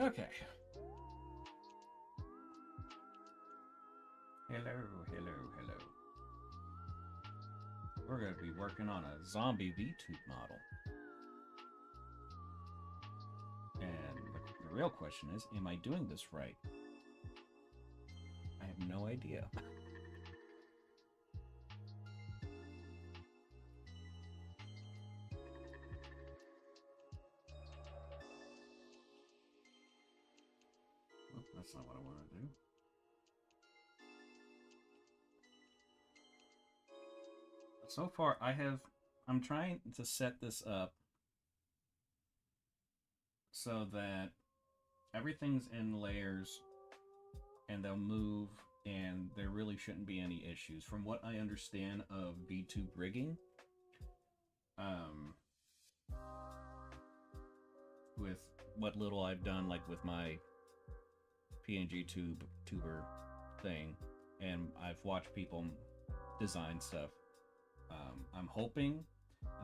Okay. Hello, hello, hello. We're going to be working on a zombie VTube model. And the real question is, am I doing this right? I have no idea. Well, that's not what I want to do. So far, I'm trying to set this up so that everything's in layers and they'll move and there really shouldn't be any issues. From what I understand of VTube rigging, um, with what little I've done, like with my PNG tuber thing, and I've watched people design stuff. I'm hoping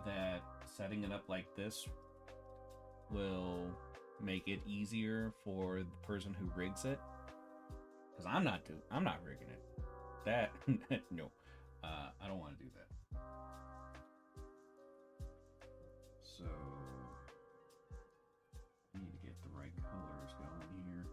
that setting it up like this will make it easier for the person who rigs it, because I'm not rigging it. That no, I don't want to do that. So I need to get the right colors going here.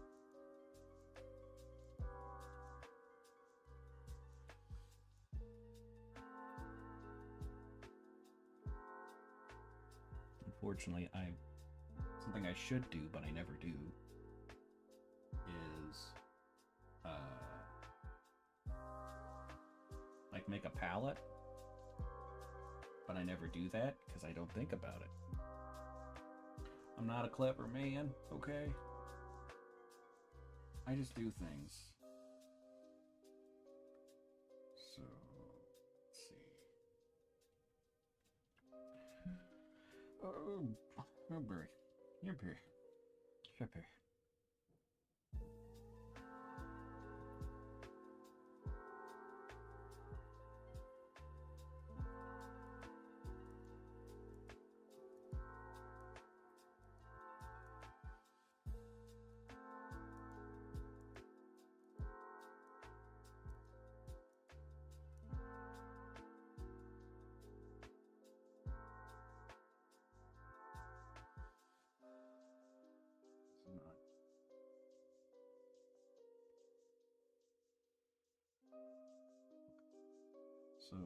Unfortunately, something I should do, but I never do, is like make a palette, but I never do that because I don't think about it. I'm not a clever man, okay? I just do things. So, let's see. Oh, Barry. You're Barry. Pepper. So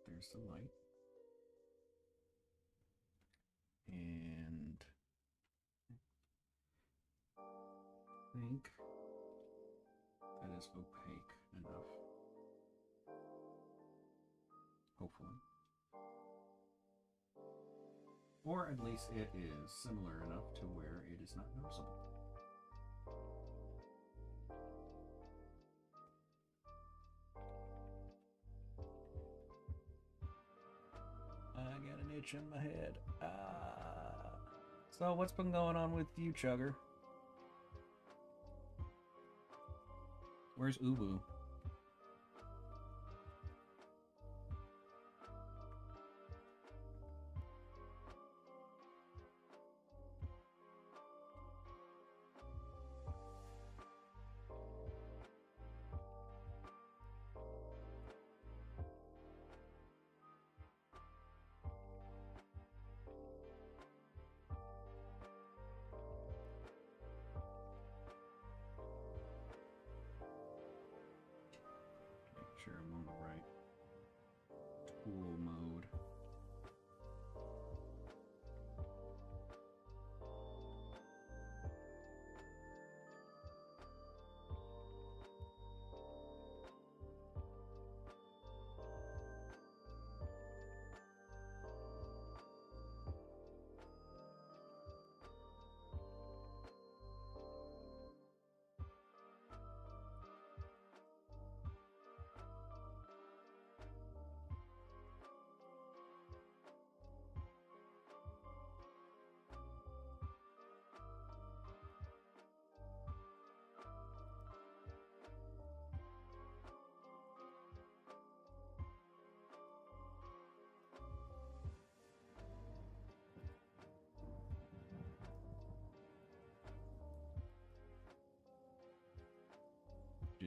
there's the light. And I think that is opaque enough. Hopefully. Or at least it is similar enough to where it is not noticeable. I got an itch in my head. So what's been going on with you, Chugger? Where's Ubu?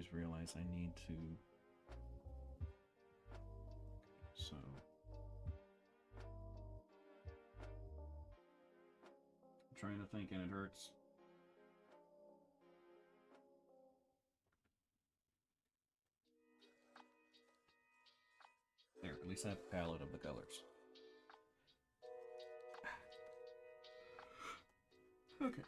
just realized I need to... So... I'm trying to think and it hurts. There, at least I have a palette of the colors. Okay.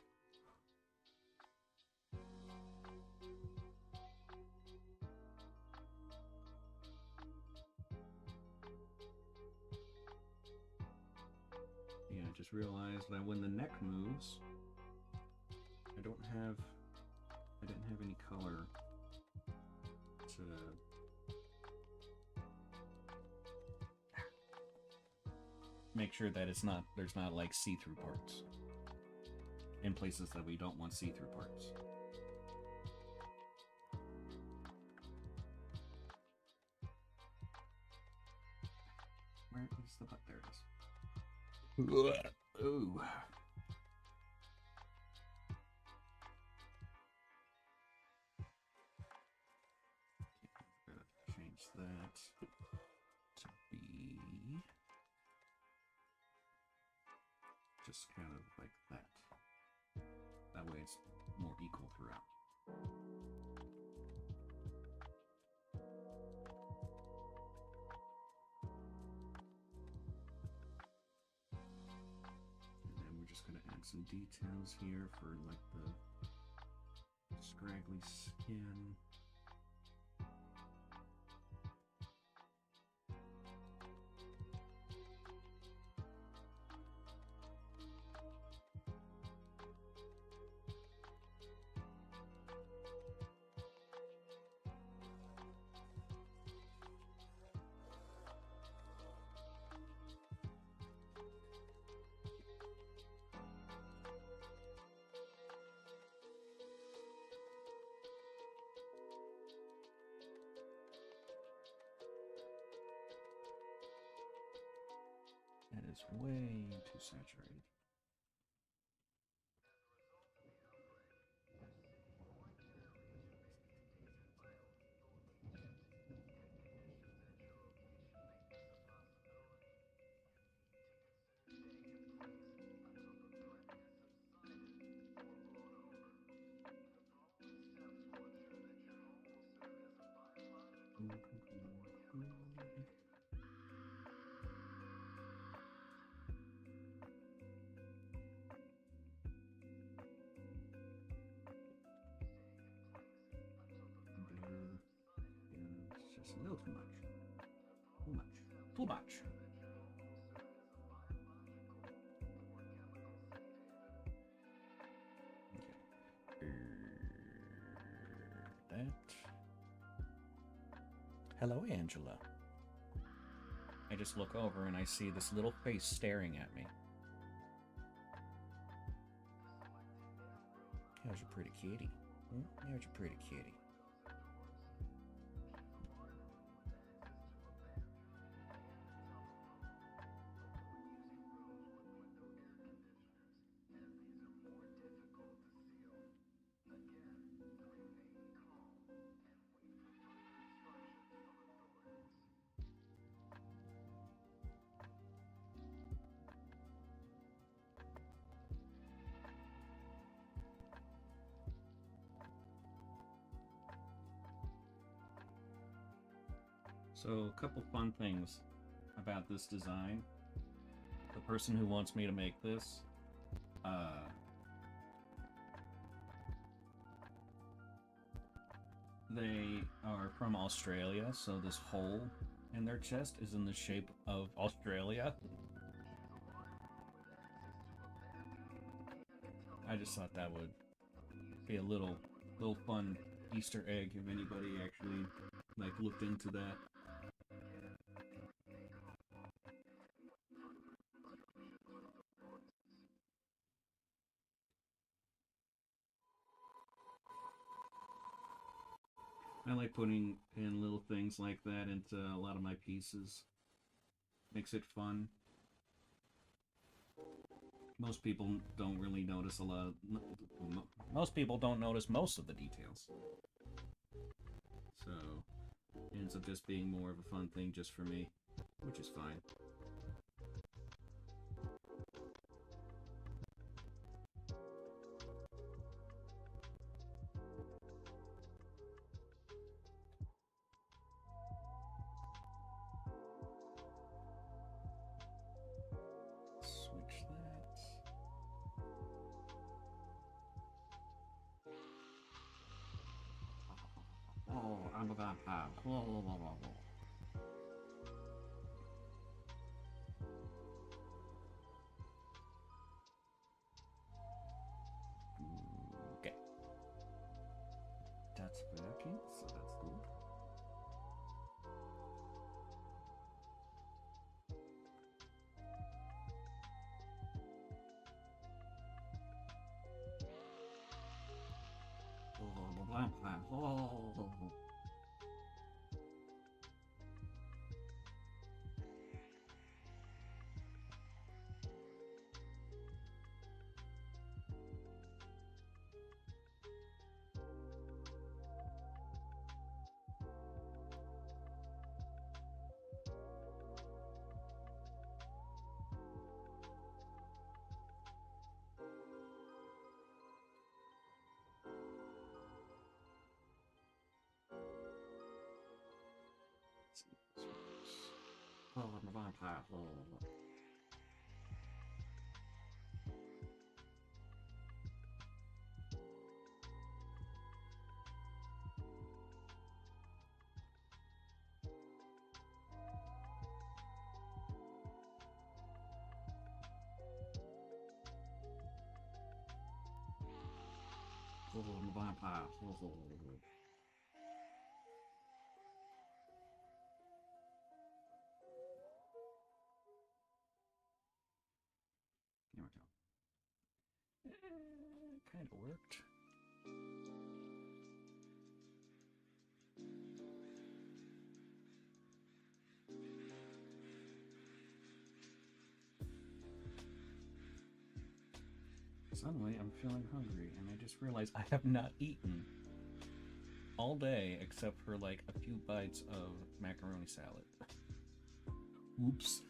Yeah, I just realized that when the neck moves, I didn't have any color to make sure that there's not like see-through parts in places that we don't want see-through parts. Where is the butt? There it is. Ooh. Change that to be just kind of like that. That way it's more equal throughout. And then we're just going to add some details here for like the scraggly skin. That is way too saturated. It's just a little too much. Too much. Too much. Okay. That. Hello, Angela. I just look over and I see this little face staring at me. How's your pretty kitty? How's your pretty kitty? So, a couple fun things about this design. The person who wants me to make this, they are from Australia, so this hole in their chest is in the shape of Australia. I just thought that would be a little fun Easter egg if anybody actually like looked into that. I like putting in little things like that into a lot of my pieces. Makes it fun. Most people don't really notice a lot of... Most people don't notice most of the details. ends up just being more of a fun thing just for me, which is fine. Switch that. Oh, I'm a vampire. Okay. That's working, so that's good. Oh, I'm a vampire. Oh, I'm a vampire. Here we go. Kind of worked. Suddenly, I'm feeling hungry, and I just realized I have not eaten all day except for like a few bites of macaroni salad. Oops.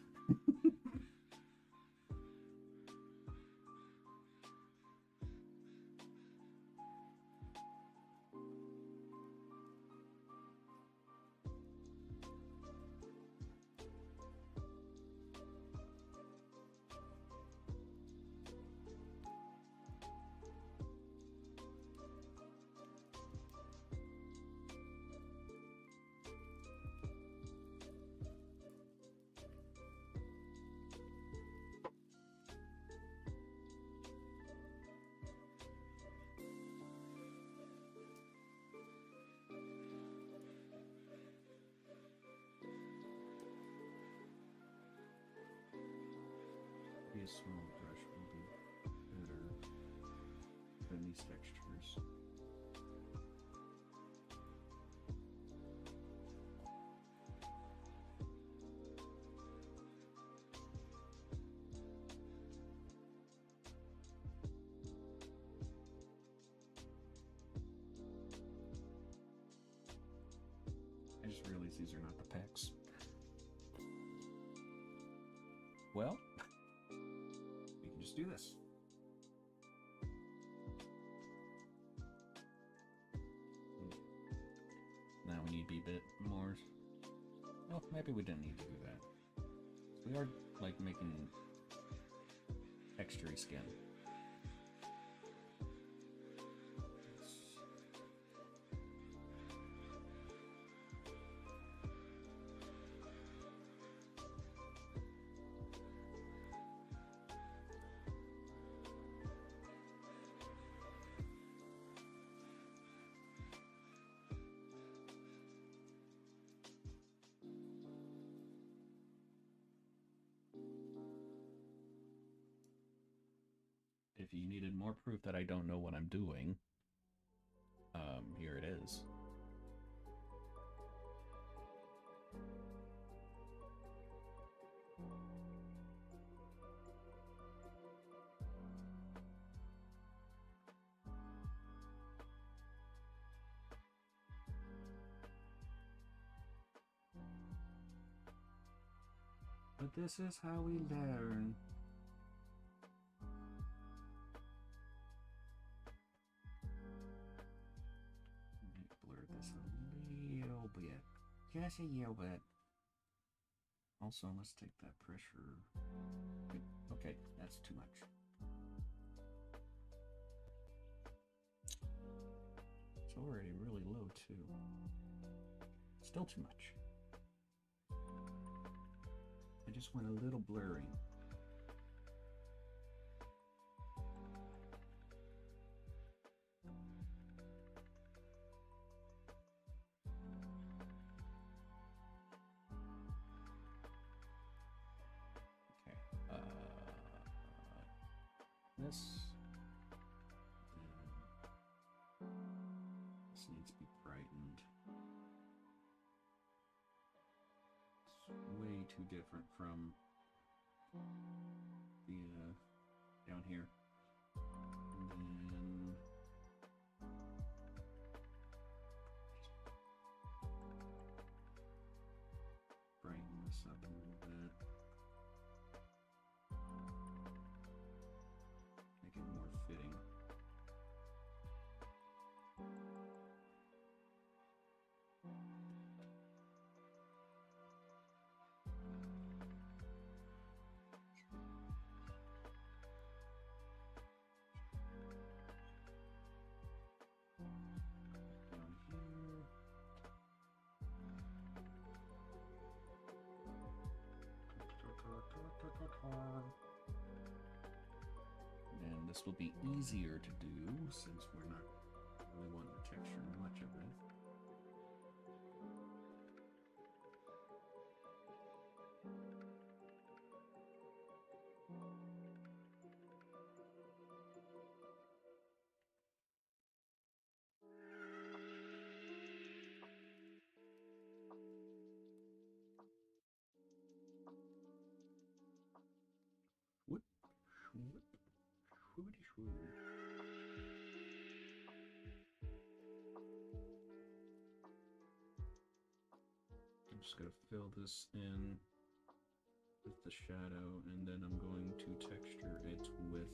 A small brush will be better than these textures. I just realized these are not the packs. Well, we can just do this. Now we need to be a bit more. Well, maybe we didn't need to do that. We are like making textury skin. If you needed more proof that I don't know what I'm doing, here it is. But this is how we learn. Let me blur this a little bit. Just a little bit. Also, let's take that pressure. Okay, that's too much. It's already really low too. Still too much. I just want a little blurring. This needs to be brightened. It's way too different from the down here. And then brighten this up a little bit. Make it more fitting. And this will be easier to do since we're not really wanting to texture much of it. Whoop, whoop, whoopity whoop. I'm just going to fill this in with the shadow, and then I'm going to texture it with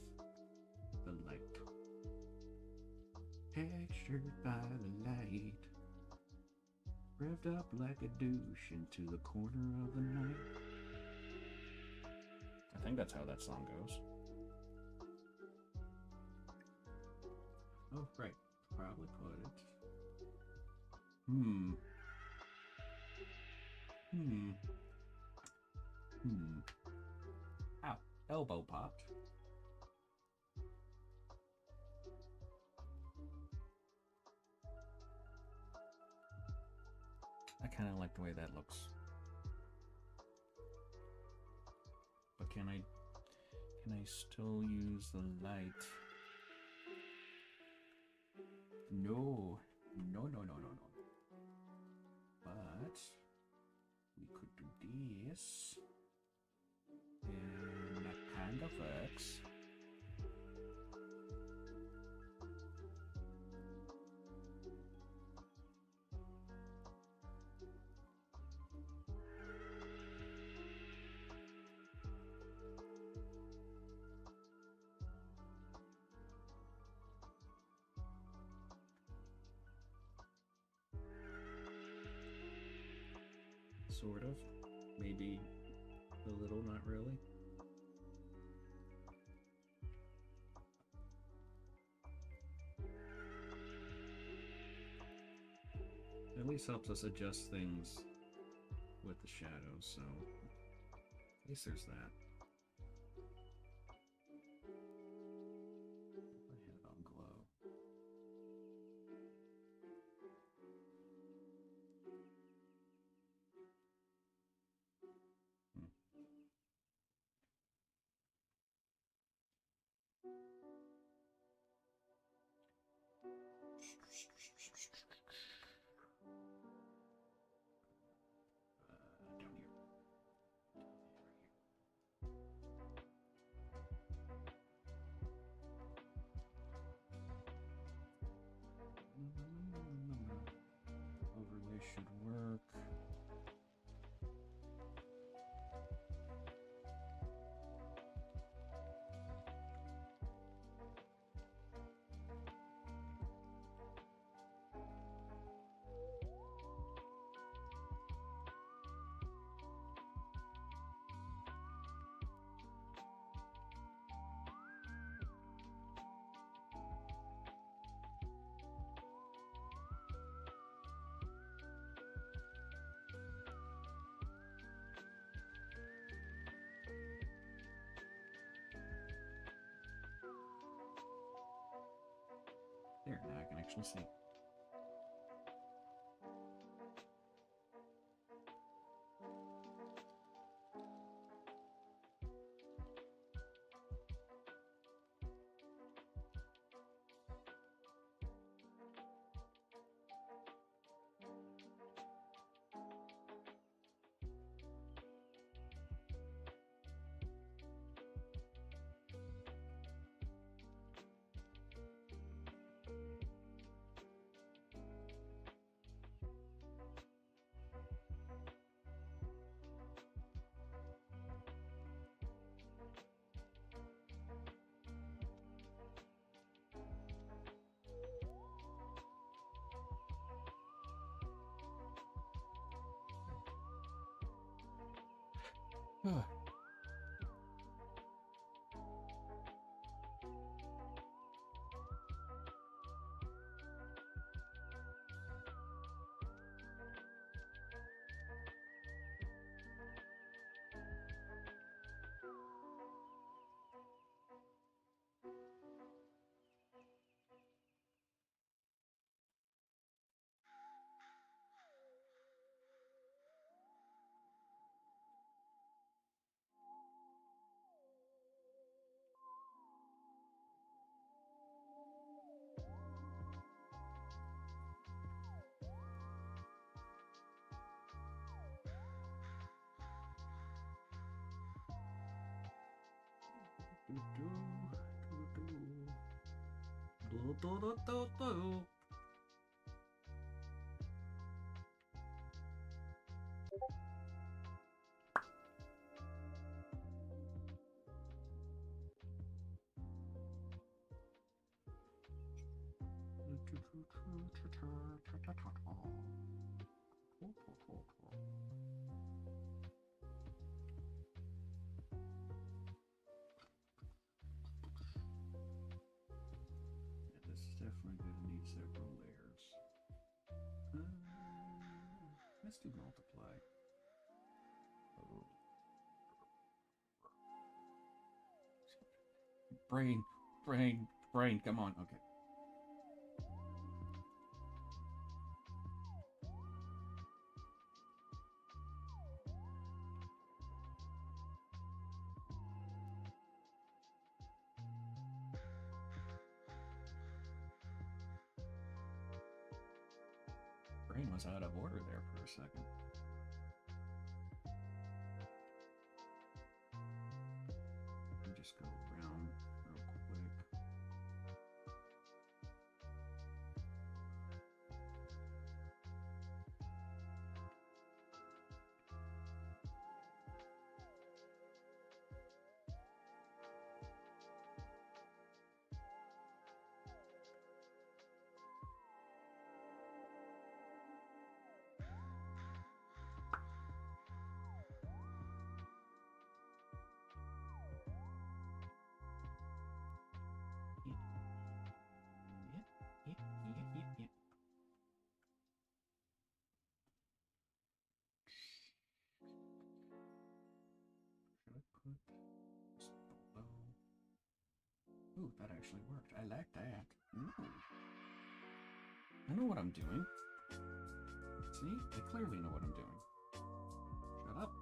the light. Textured by the light, revved up like a douche into the corner of the night. I think that's how that song goes. Oh, right. Probably put it. Ow. Elbow popped. I kind of like the way that looks. But can I still use the light? No. No. But we could do this. And that kind of works. Sort of. Maybe a little, not really. At least helps us adjust things with the shadows, so at least there's that. My head on glow. Down here. Overlay should work. actually see. This is definitely going to need several layers. Let's do multiply. Oh. Brain, come on. Okay. Brain was out of order there for a second. Let me just go around real quick. Yep. Should I put this below? Ooh, that actually worked. I like that. Ooh. I know what I'm doing. See? I clearly know what I'm doing. Shut up.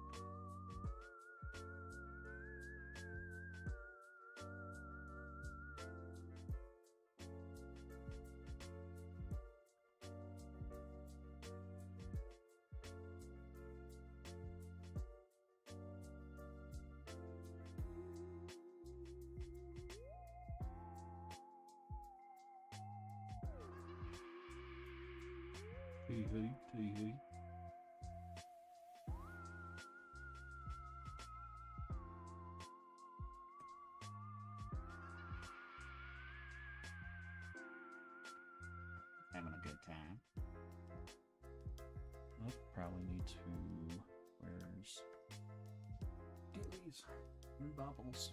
Hey. Having a good time. I'll probably need to. Where's Dillies and Bubbles?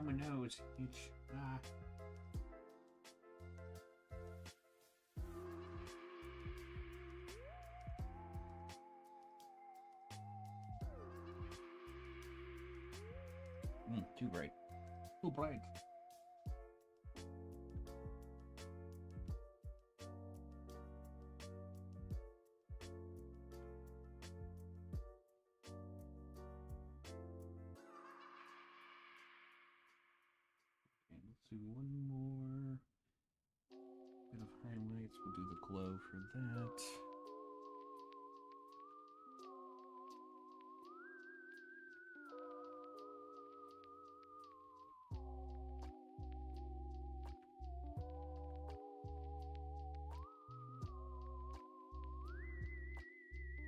on my nose. It's too bright. Too bright. Okay, let's do one more bit of highlights. We'll do the glow for that.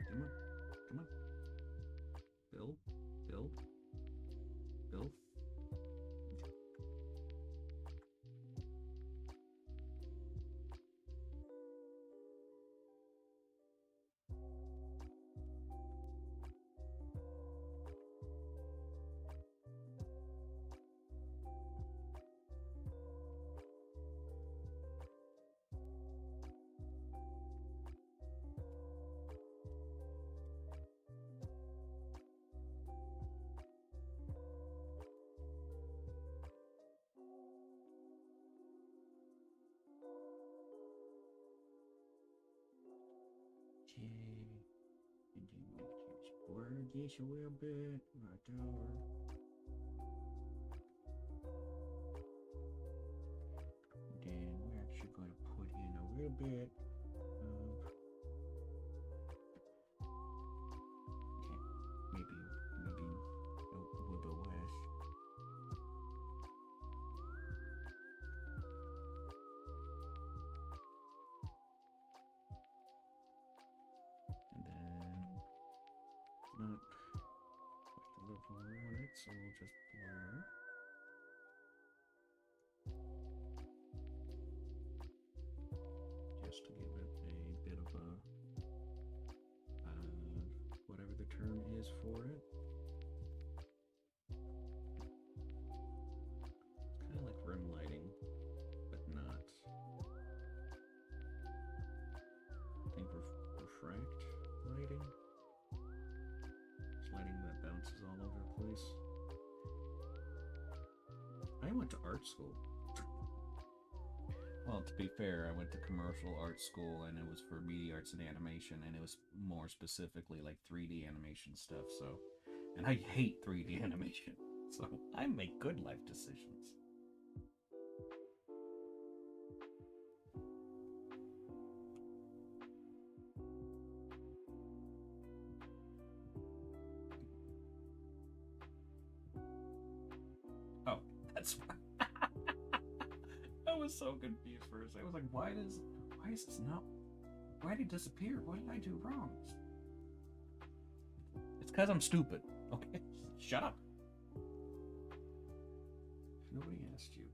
Come on, come on. Build, build, build. And then we just blur this a little bit right there. Then we're actually going to put in a little bit of, okay, maybe a little bit less. And then not quite the level I want it, so we'll just blur. Just to give it a bit of a, whatever the term is for it. It's kind of like rim lighting, but not. I think refract lighting. It's lighting that bounces all over the place. I went to art school. Well, to be fair, I went to commercial art school, and it was for media arts and animation, and it was more specifically like 3D animation stuff, so... And I hate 3D animation, so I make good life decisions. Oh, that's why. I was so confused first. I was like, why is this not... Why did it disappear? What did I do wrong? It's because I'm stupid. Okay? Shut up. Nobody asked you.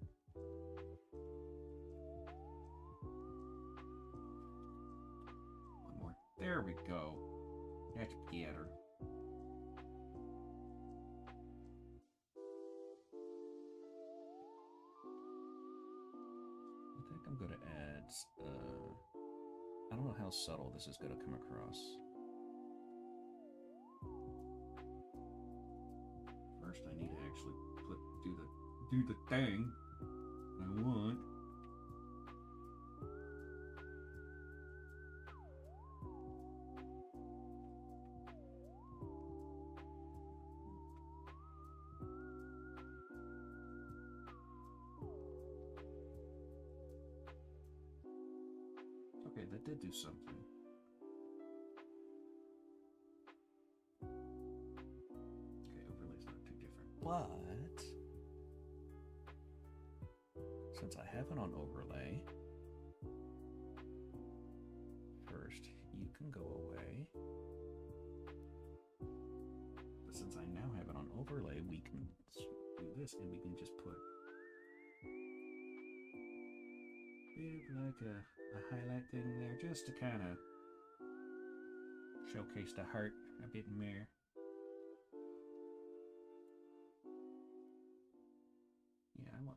One more. There we go. That's better. I think I'm going to add... I don't know how subtle this is going to come across. First, I need to actually do the thing I want. Okay, that did do something. Okay, overlay's not too different. But since I have it on overlay, first you can go away. But since I now have it on overlay, we can do this, and we can just put like a highlight thing there, just to kind of showcase the heart a bit more.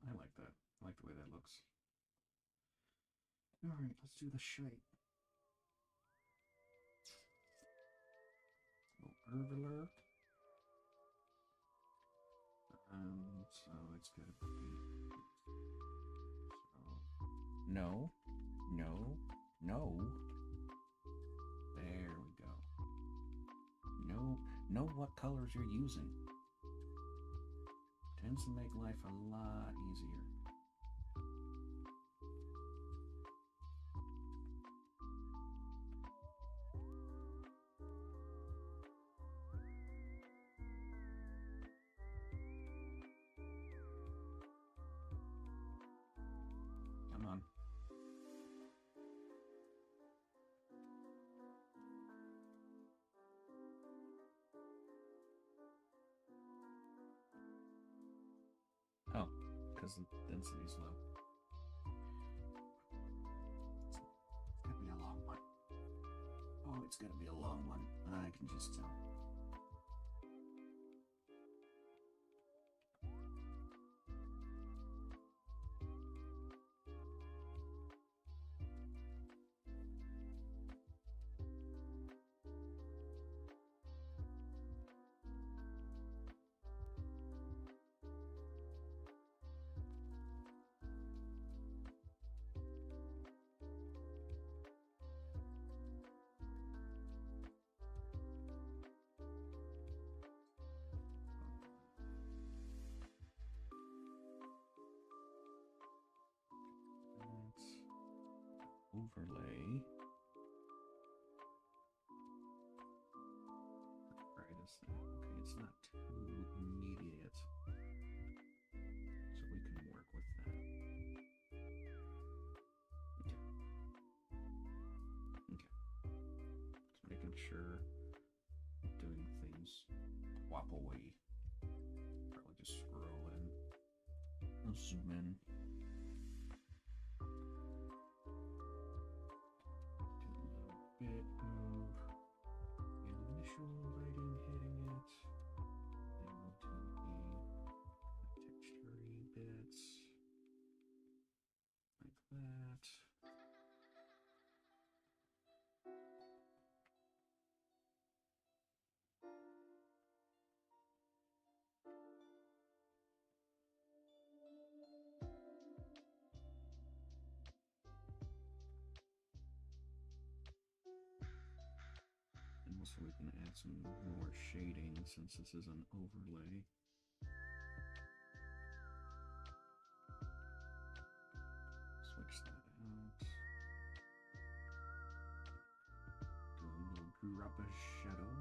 I like that. I like the way that looks. Alright, let's do the shape. Irregular. So it's gotta be. So no, no, no. There we go. Know what colors you're using. Tends to make life a lot easier. Come on. Oh, because the density's low. It's gotta be a long one. Oh, it's gotta be a long one. I can just tell. Overlay. Right, is that okay? It's not too immediate, so we can work with that. Okay. Just making sure I'm doing things wop away. Probably just scroll in. I'll zoom in. Bit of initial lighting hitting it. Then we'll do the textury bits like that. And also we can add some more shading since this is an overlay. Switch that out. Do a little drop of shadow.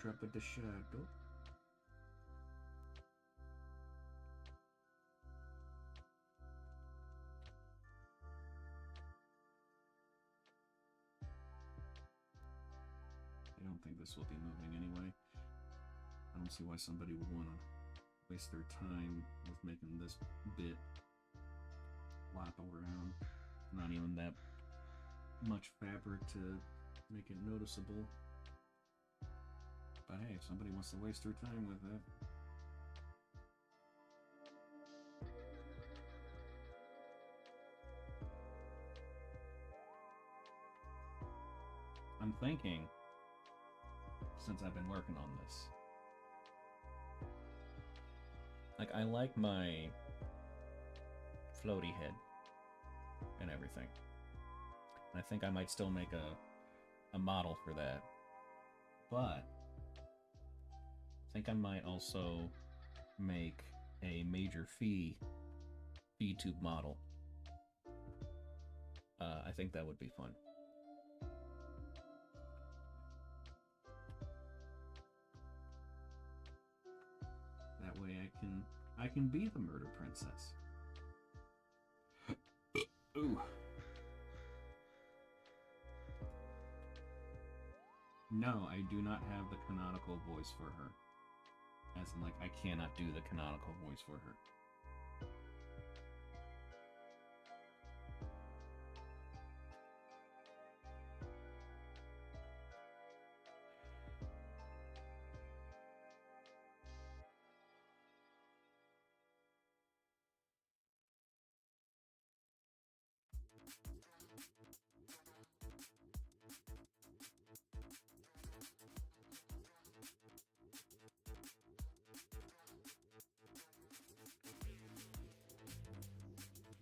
Drop of the shadow. I don't think this will be moving anyway. I don't see why somebody would want to waste their time with making this bit flop around. Not even that much fabric to make it noticeable. But hey, if somebody wants to waste their time with it. I'm thinking, since I've been working on this, like I like my floaty head and everything. I think I might still make a model for that. But I think I might also make a major Vtube model. I think that would be fun. That way I can be the murder princess. Ooh. No, I do not have the canonical voice for her. As in, like, I cannot do the canonical voice for her.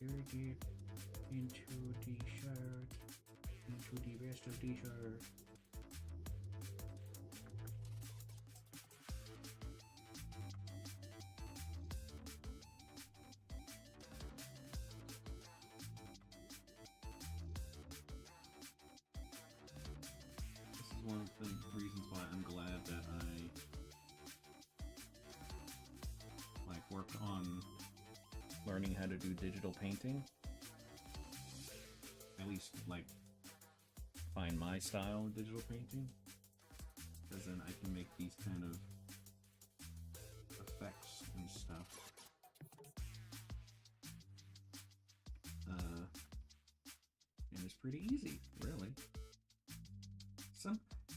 Irrigate into the shirt, into the rest of the shirt. This is one of the reasons why I'm glad that I worked on learning how to do digital painting. At least find my style of digital painting, because then I can make these kind of effects and stuff. And it's pretty easy, really.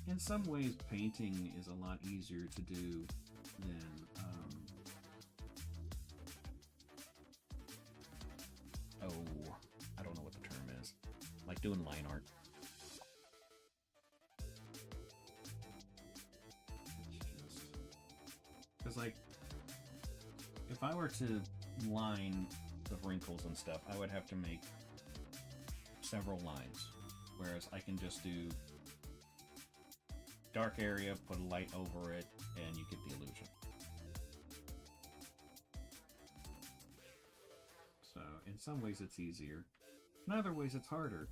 In some ways, painting is a lot easier to do than I don't know what the term is. Like doing line art. Because if I were to line the wrinkles and stuff, I would have to make several lines. Whereas I can just do dark area, put a light over it, and you get the illusion. So, in some ways it's easier. In other ways it's harder.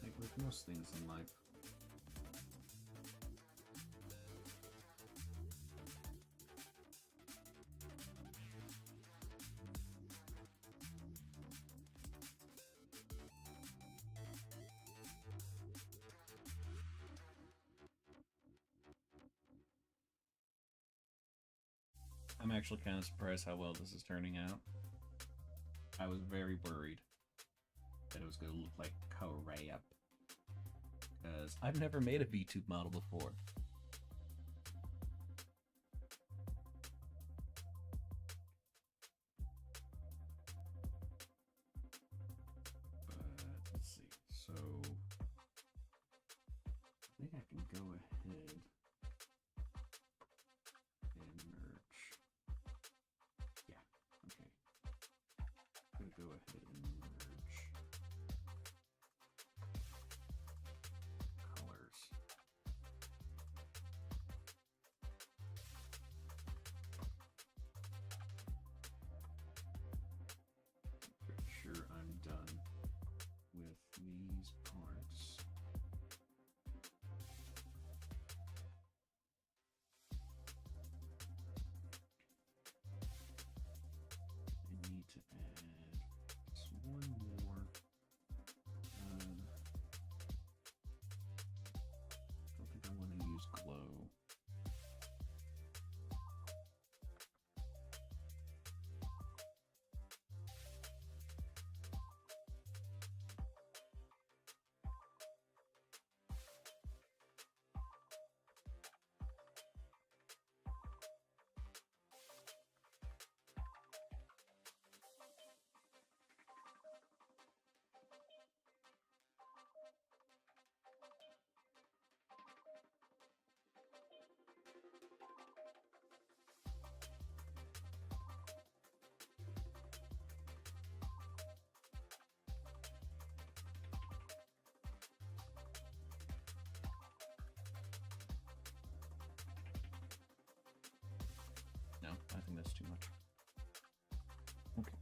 Like with most things in life. I'm actually kind of surprised how well this is turning out. I was very worried that it was going to look like crap, because I've never made a VTube model before. But let's see. So I think I can go ahead and merge. Yeah, okay. I'm gonna go ahead and merge colors. Pretty sure I'm done with these parts. I need to add just one more. I don't think I want to use glow. No, I think that's too much. Okay.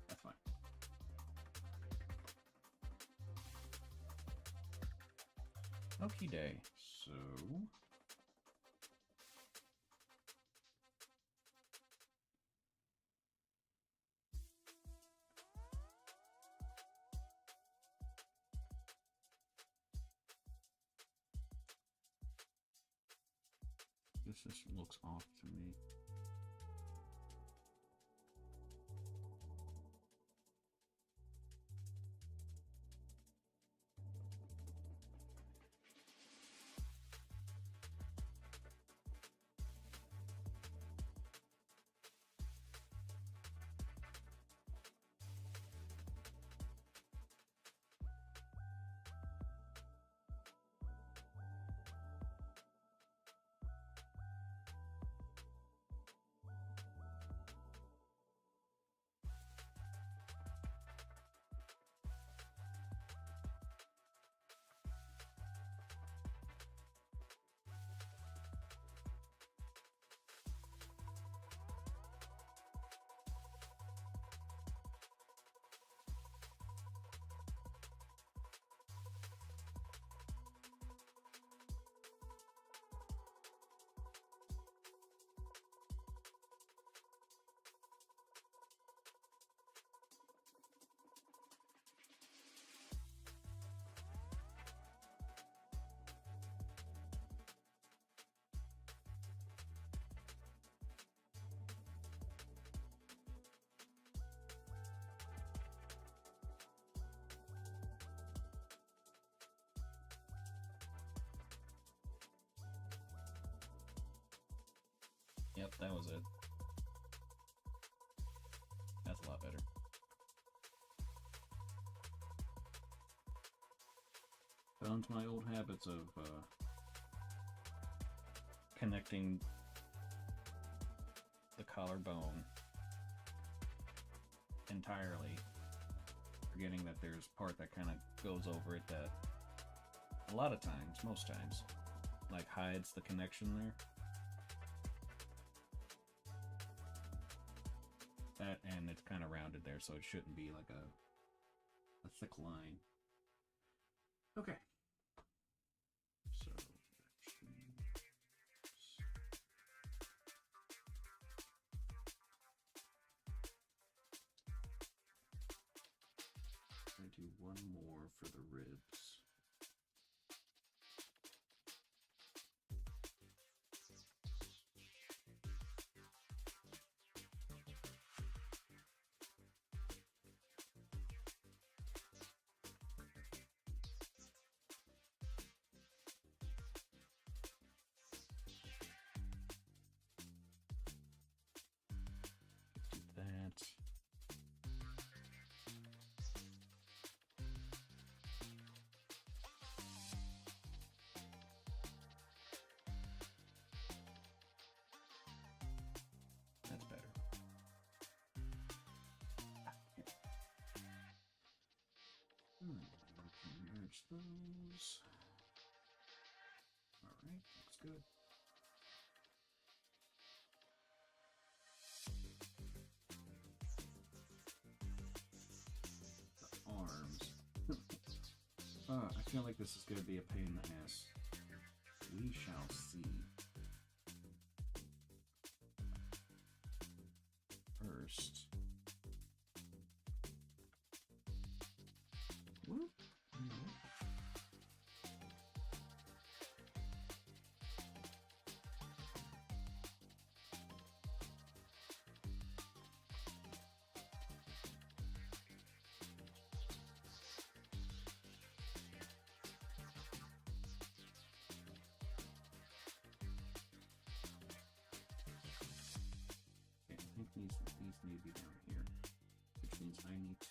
That's fine. Okie day. So this just looks off to me. Yep, that was it. That's a lot better. Found my old habits of connecting the collarbone entirely, forgetting that there's part that kind of goes over it that a lot of times, most times, like hides the connection there. That, and it's kind of rounded there, so it shouldn't be like a thick line. Okay. So I do one more for the ribs. That. That's better. We can merge those. Alright, looks good. The arms. I feel like this is going to be a pain in the ass. We shall see. First. Whoop. I think these need to be down here, which means I need to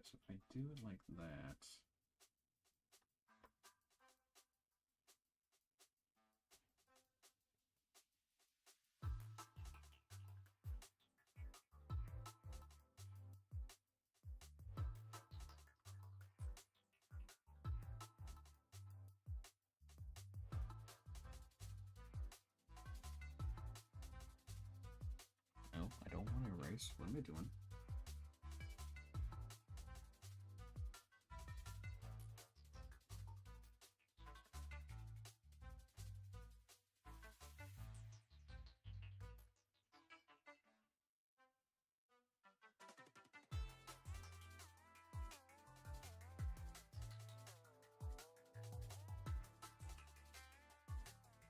so if I do it like that, no, I don't want to erase. What am I doing?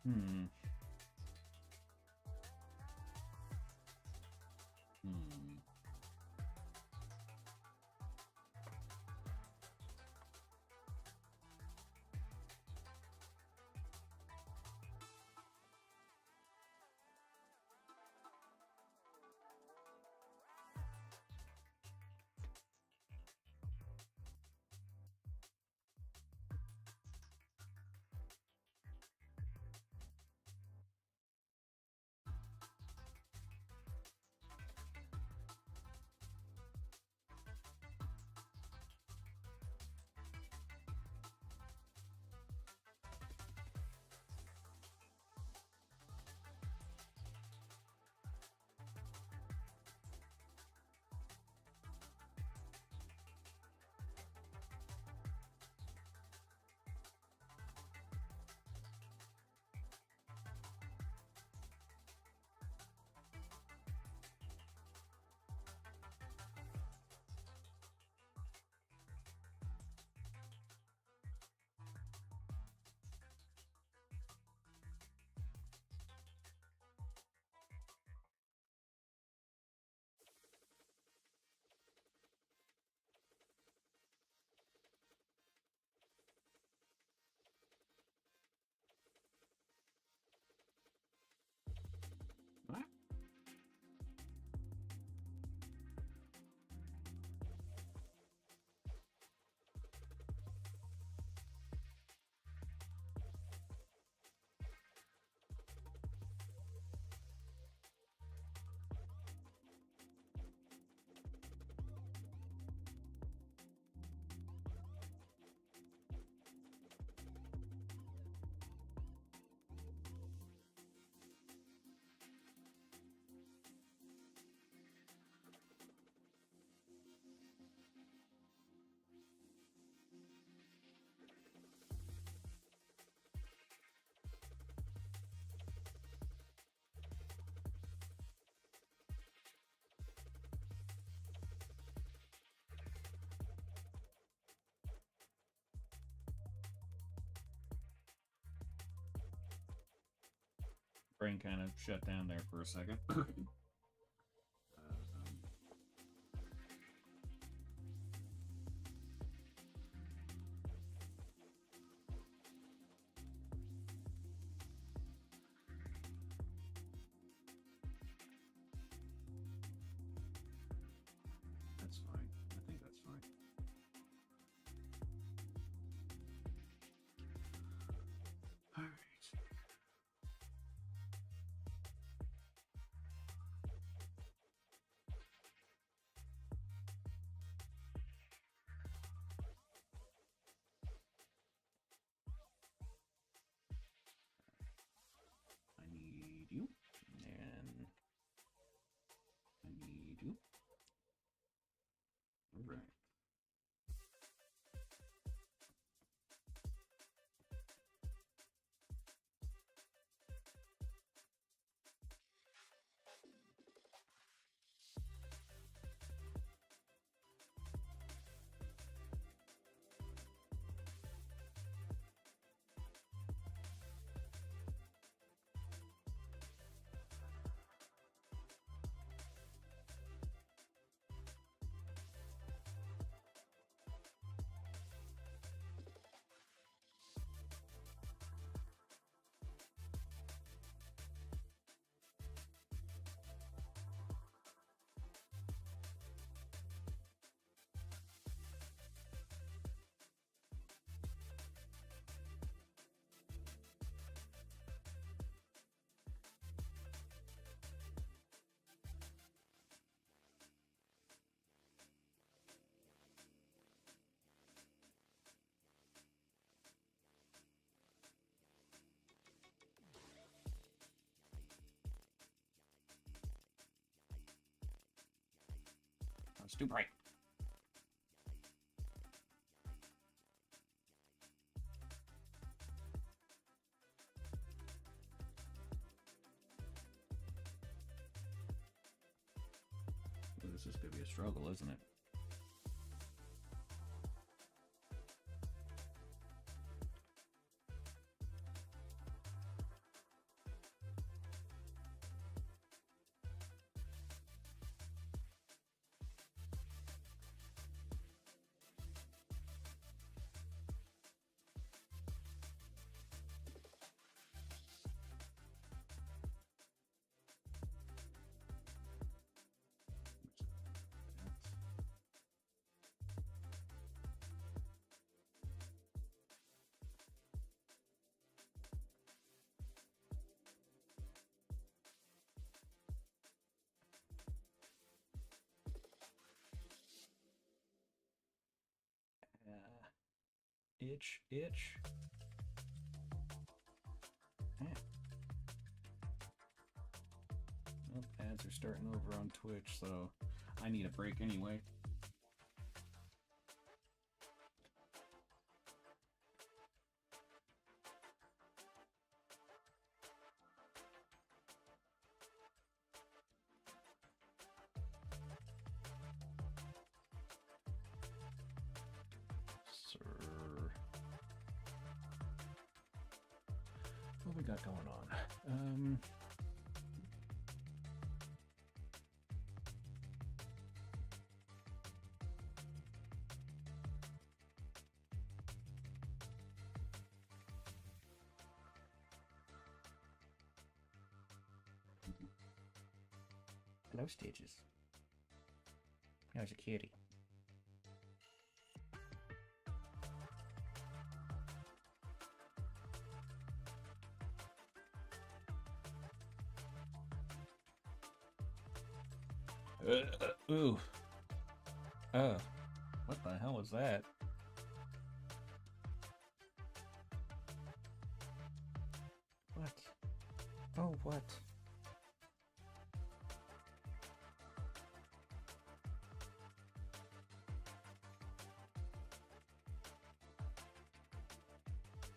Hmm. Brain kind of shut down there for a second. That's fine. I think that's fine. All right. I need you, and I need you. All right. It's too bright. Ooh, this is going to be a struggle, isn't it? Itch, itch. Well, ads are starting over on Twitch, so I need a break anyway. What we got going on? Hello, Stitches. How's a kitty? Ooh. What the hell was that? What? Oh, what?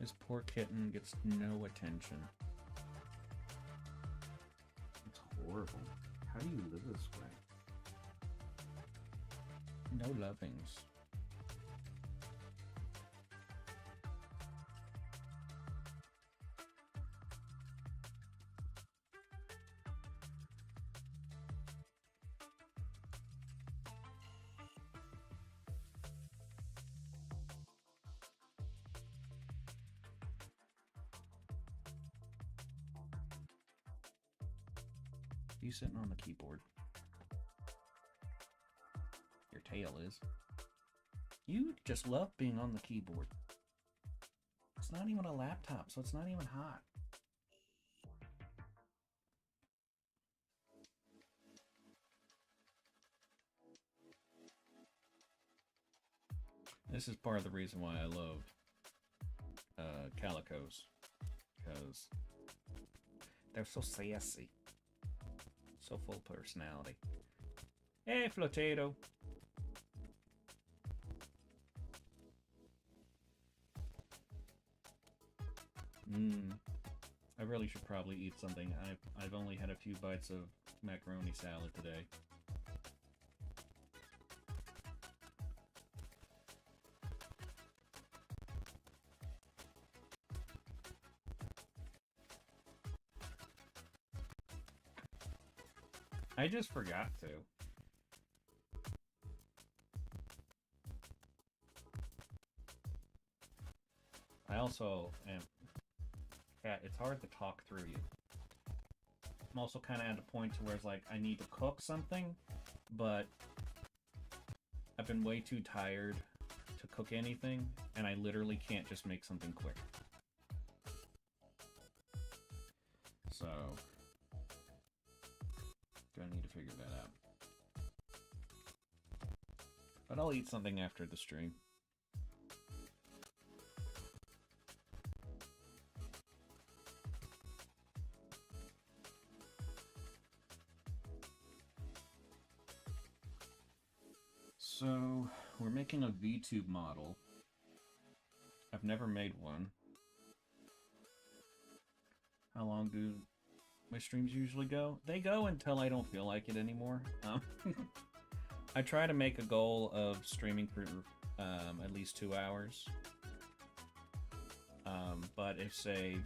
This poor kitten gets no attention. It's horrible. How do you live this way? No lovings. You sitting on the keyboard. Your tail is. You just love being on the keyboard. It's not even a laptop, so it's not even hot. This is part of the reason why I love calicos, because they're so sassy, so full of personality. Hey, Flotato. I really should probably eat something. I've only had a few bites of macaroni salad today. I just forgot to. I also am... Yeah, it's hard to talk through you. I'm also kind of at a point to where it's like, I need to cook something, but I've been way too tired to cook anything, and I literally can't just make something quick. So... I need to figure that out. But I'll eat something after the stream. So, we're making a Vtube model. I've never made one. How long do my streams usually go? They go until I don't feel like it anymore. I try to make a goal of streaming for at least 2 hours. But if, say,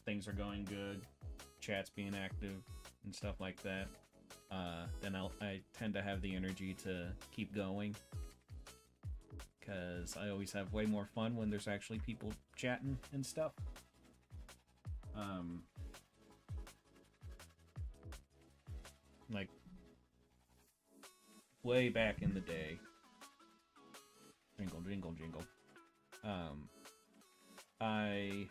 things are going good, chat's being active, and stuff like that, then I tend to have the energy to keep going. Because I always have way more fun when there's actually people chatting and stuff. Like, way back in the day, jingle, jingle, jingle, I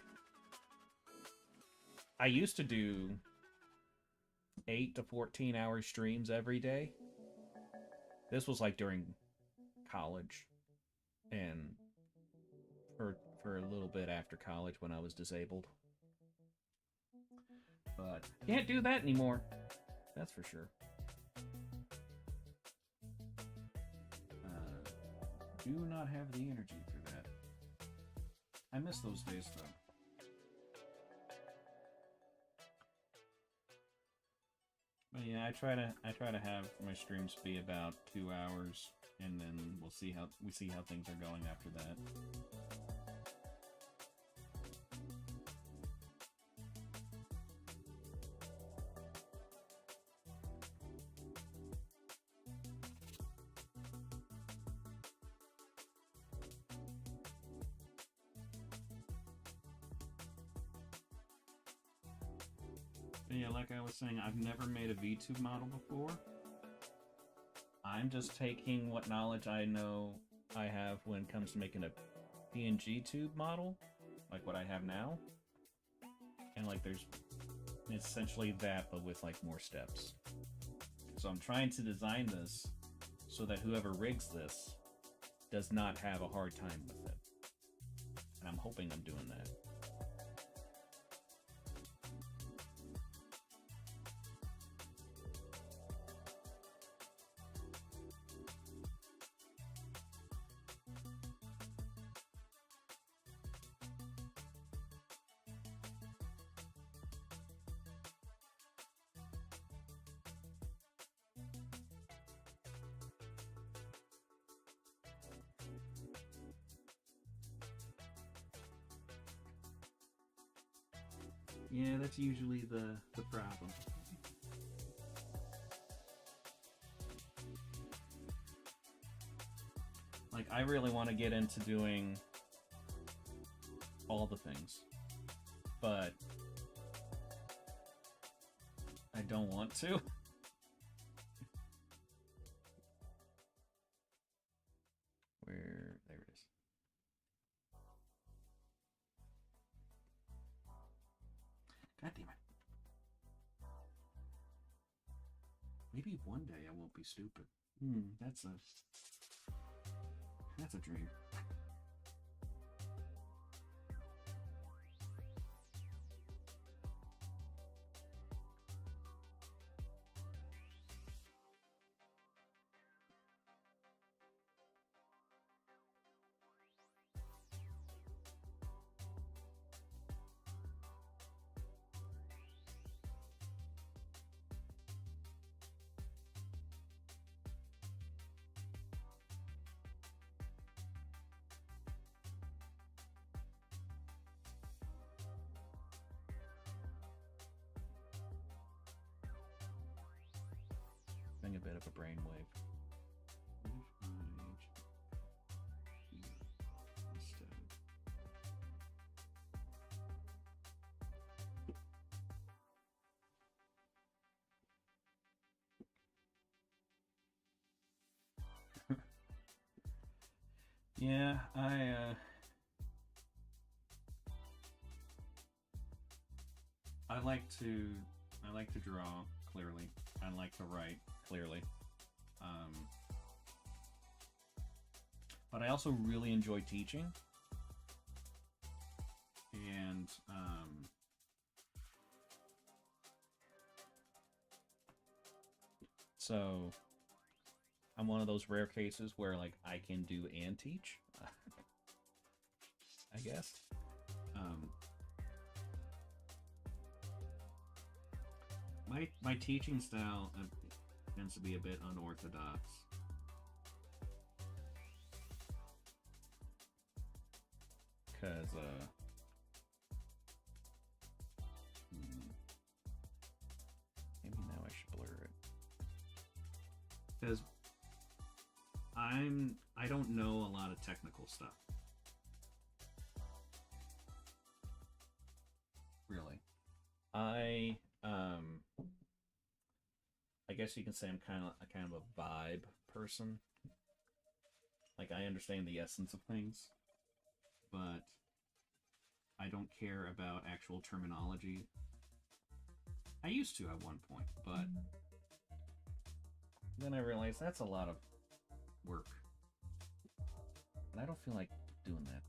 used to do 8 to 14 hour streams every day. This was like during college, and for a little bit after college when I was disabled. But can't do that anymore. That's for sure. Do not have the energy for that. I miss those days though. But yeah, I try to have my streams be about 2 hours, and then we'll see how things are going after that. Yeah, like I was saying, I've never made a VTube model before. I'm just taking what knowledge I know I have when it comes to making a PNG tube model, like what I have now. And like it's essentially that, but with like more steps. So I'm trying to design this so that whoever rigs this does not have a hard time with it. And I'm hoping I'm doing that. Yeah, that's usually the problem. Like, I really want to get into doing all the things, but I don't want to. Where? There it is. God damn it. Maybe one day I won't be stupid. That's a dream. A bit of a brainwave. Yeah, I like to draw clearly. I like to write clearly. But I also really enjoy teaching. And so I'm one of those rare cases where like I can do and teach. I guess. My teaching style tends to be a bit unorthodox. Because, maybe now I should blur it. Because I don't know a lot of technical stuff. Really. I guess you can say I'm kind of a vibe person. Like, I understand the essence of things, but I don't care about actual terminology. I used to at one point, but then I realized that's a lot of work. And I don't feel like doing that.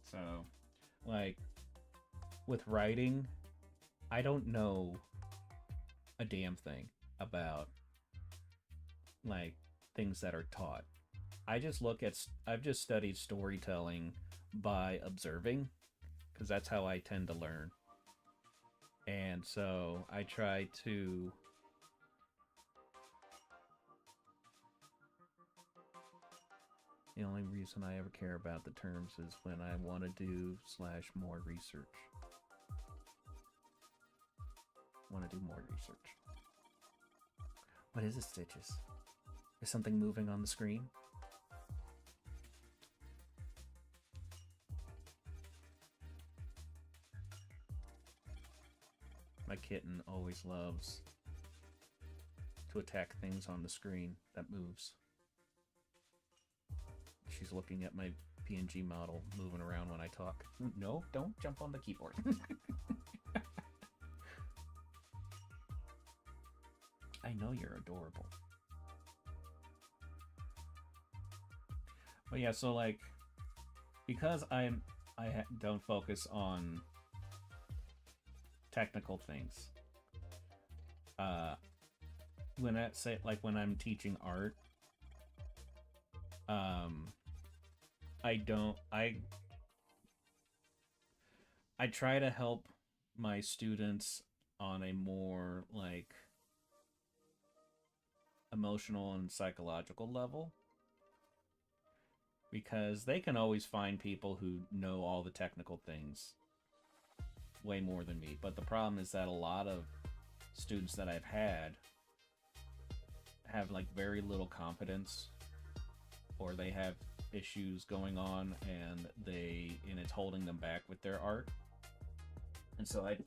So, like, with writing, I don't know a damn thing about, like, things that are taught. I've just studied storytelling by observing, because that's how I tend to learn. And so I try to the only reason I ever care about the terms is when I want to do / more research. Want to do more research. What is it, Stitches? Is something moving on the screen? My kitten always loves to attack things on the screen that moves. She's looking at my PNG model moving around when I talk. No, don't jump on the keyboard. I know you're adorable. But yeah, so like, because I don't focus on technical things. When I'm teaching art, I try to help my students on a more like emotional and psychological level, because they can always find people who know all the technical things way more than me. But the problem is that a lot of students that I've had have like very little confidence, or they have issues going on, and it's holding them back with their art. And so I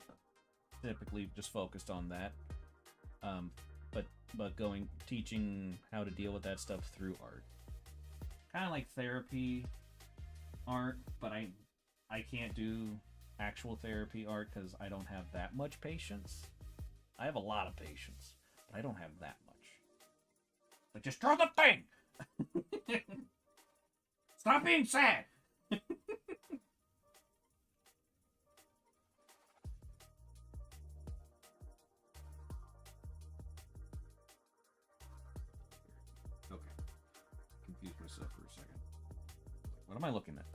typically just focused on that. But teaching how to deal with that stuff through art, kind of like therapy art, but I can't do actual therapy art because I don't have that much patience. I have a lot of patience, but I don't have that much. But just draw the thing. Stop being sad. Okay. Confused myself for a second. What am I looking at?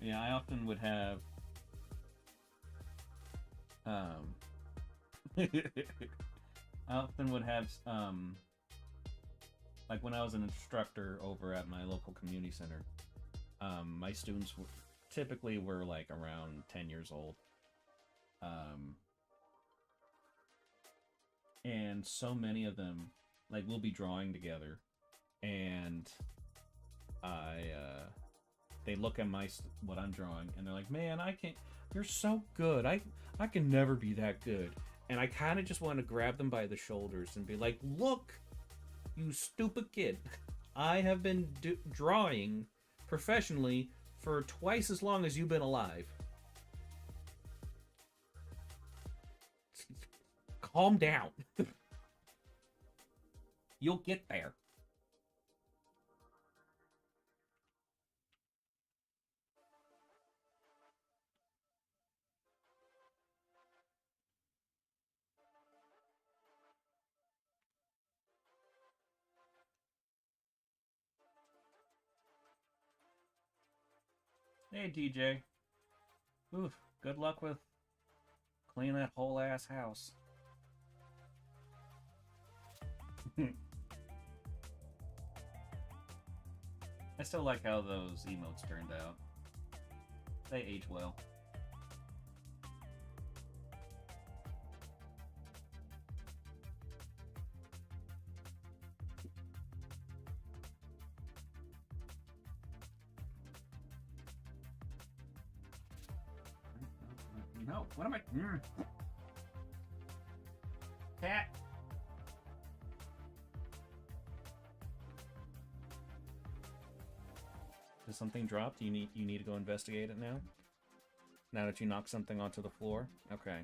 Yeah, I often would have I often would have like when I was an instructor over at my local community center, my students typically were like around 10 years old. And so many of them, like, we'll be drawing together, and they look at what I'm drawing, and they're like, "Man, I can't. You're so good. I can never be that good." And I kind of just want to grab them by the shoulders and be like, "Look, you stupid kid. I have been drawing professionally for twice as long as you've been alive. Calm down. You'll get there." Hey, DJ. Oof, good luck with cleaning that whole ass house. I still like how those emotes turned out. They age well. No, what am I? Cat. Does something drop? Do you need to go investigate it now? Now that you knocked something onto the floor? Okay.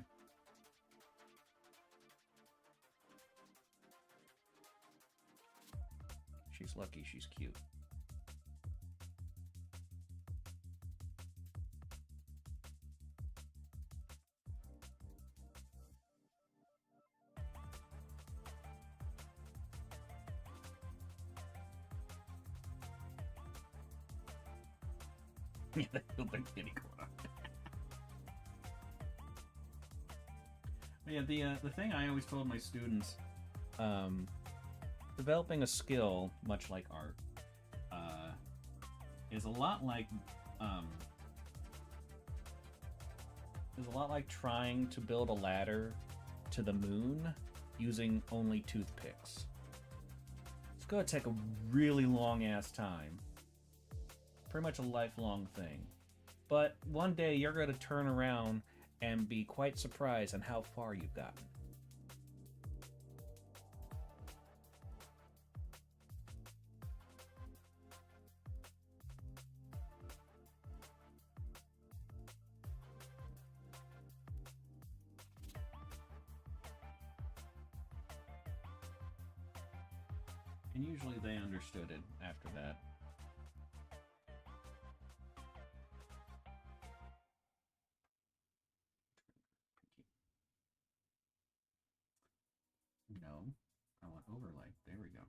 She's lucky she's cute. Yeah, that feels like kitty corner. Yeah, the thing I always told my students, developing a skill, much like art, is a lot like trying to build a ladder to the moon using only toothpicks. It's gonna take a really long ass time. Pretty much a lifelong thing. But one day you're gonna turn around and be quite surprised on how far you've gotten. And usually they understood it after that. No, I want overlay. There we go.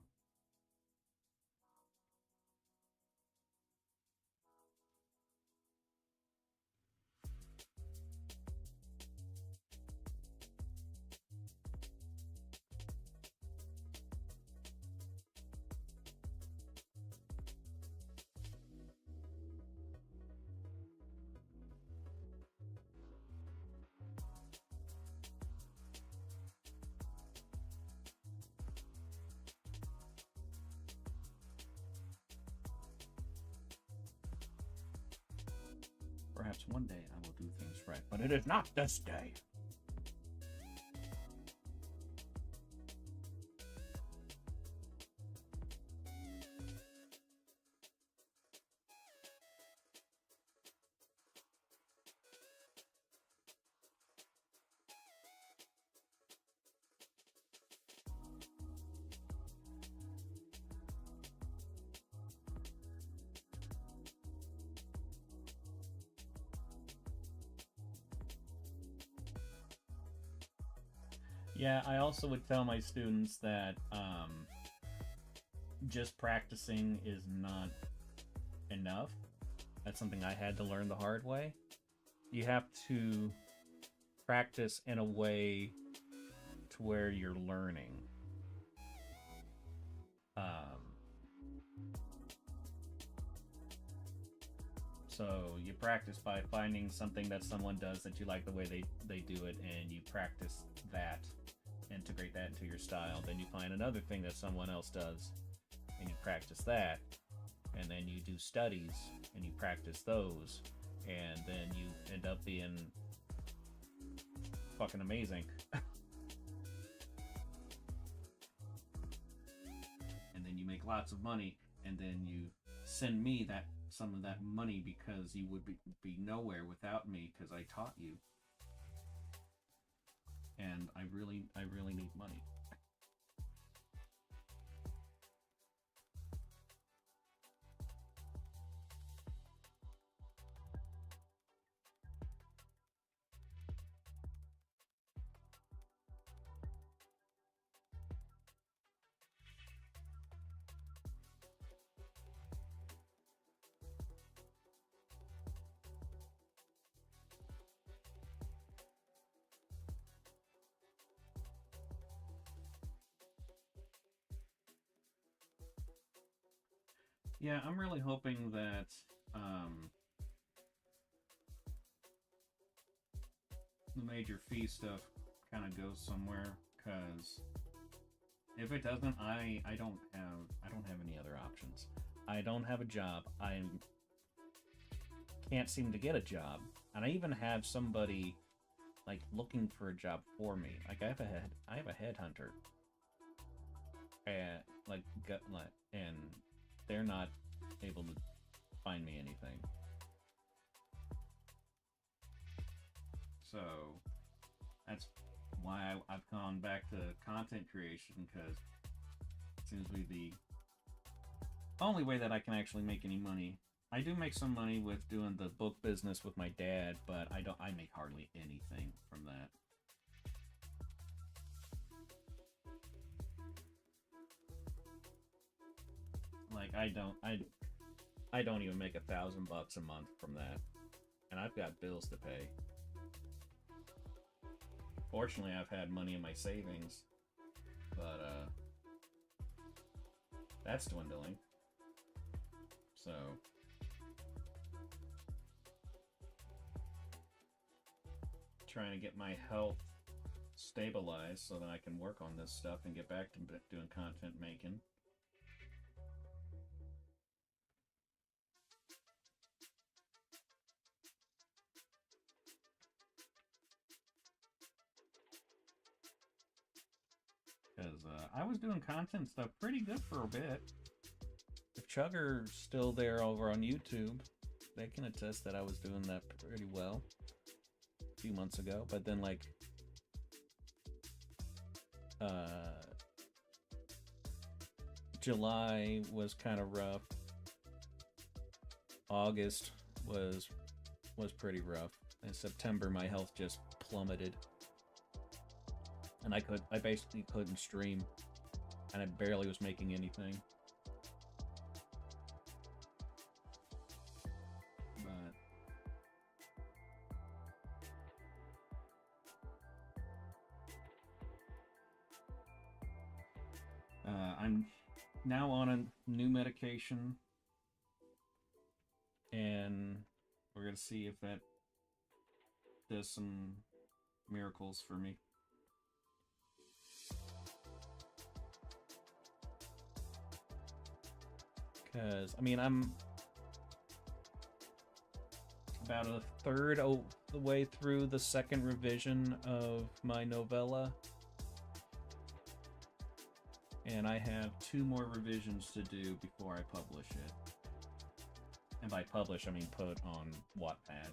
Perhaps one day I will do things right, but it is not this day. Yeah, I also would tell my students that just practicing is not enough. That's something I had to learn the hard way. You have to practice in a way to where you're learning. So you practice by finding something that someone does that you like the way they do it, and you practice that, integrate that into your style. Then you find another thing that someone else does, and you practice that. And then you do studies, and you practice those. And then you end up being fucking amazing. And then you make lots of money, and then you send me some of that money because you would be nowhere without me because I taught you. And I really need money. Yeah, I'm really hoping that the major Phee stuff kind of goes somewhere, because if it doesn't, I don't have any other options. I don't have a job. I can't seem to get a job, and I even have somebody like looking for a job for me. Like I have a headhunter, and and they're not able to find me anything. So that's why I've gone back to content creation, because it seems to be the only way that I can actually make any money. I do make some money with doing the book business with my dad, but I make hardly anything from that. Like I don't even make $1,000 a month from that, and I've got bills to pay. Fortunately, I've had money in my savings, but that's dwindling. So trying to get my health stabilized so that I can work on this stuff and get back to doing content making. Because I was doing content stuff pretty good for a bit. If Chugger's still there over on YouTube, they can attest that I was doing that pretty well a few months ago. But then, like, July was kind of rough. August was pretty rough. In September, my health just plummeted, and I basically couldn't stream, and I barely was making anything. But I'm now on a new medication, and we're gonna see if that does some miracles for me. Because I mean, about a third of the way through the second revision of my novella. And I have 2 more revisions to do before I publish it. And by publish, I mean put on Wattpad.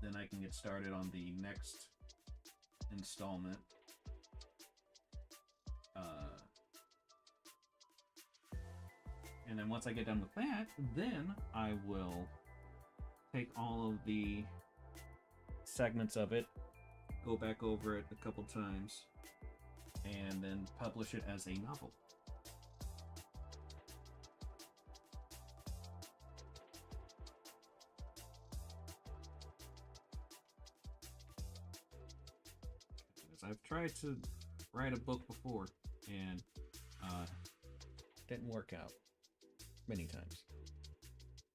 Then I can get started on the next installment. And then once I get done with that, then I will take all of the segments of it, go back over it a couple times, and then publish it as a novel. Because I've tried to write a book before, and didn't work out many times.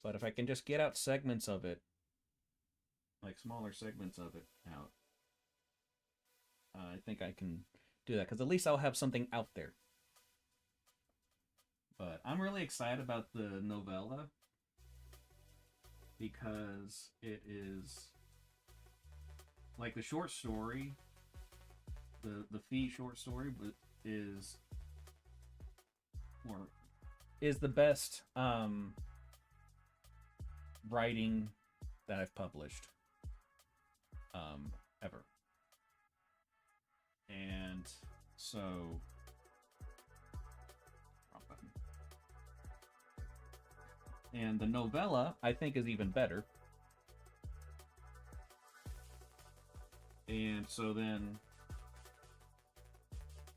But if I can just get out segments of it, like smaller segments of it out, I think I can do that, because at least I'll have something out there. But I'm really excited about the novella because it is like the short story, the Phee short story, but is the best writing that I've published ever. And so and the novella I think is even better. And so then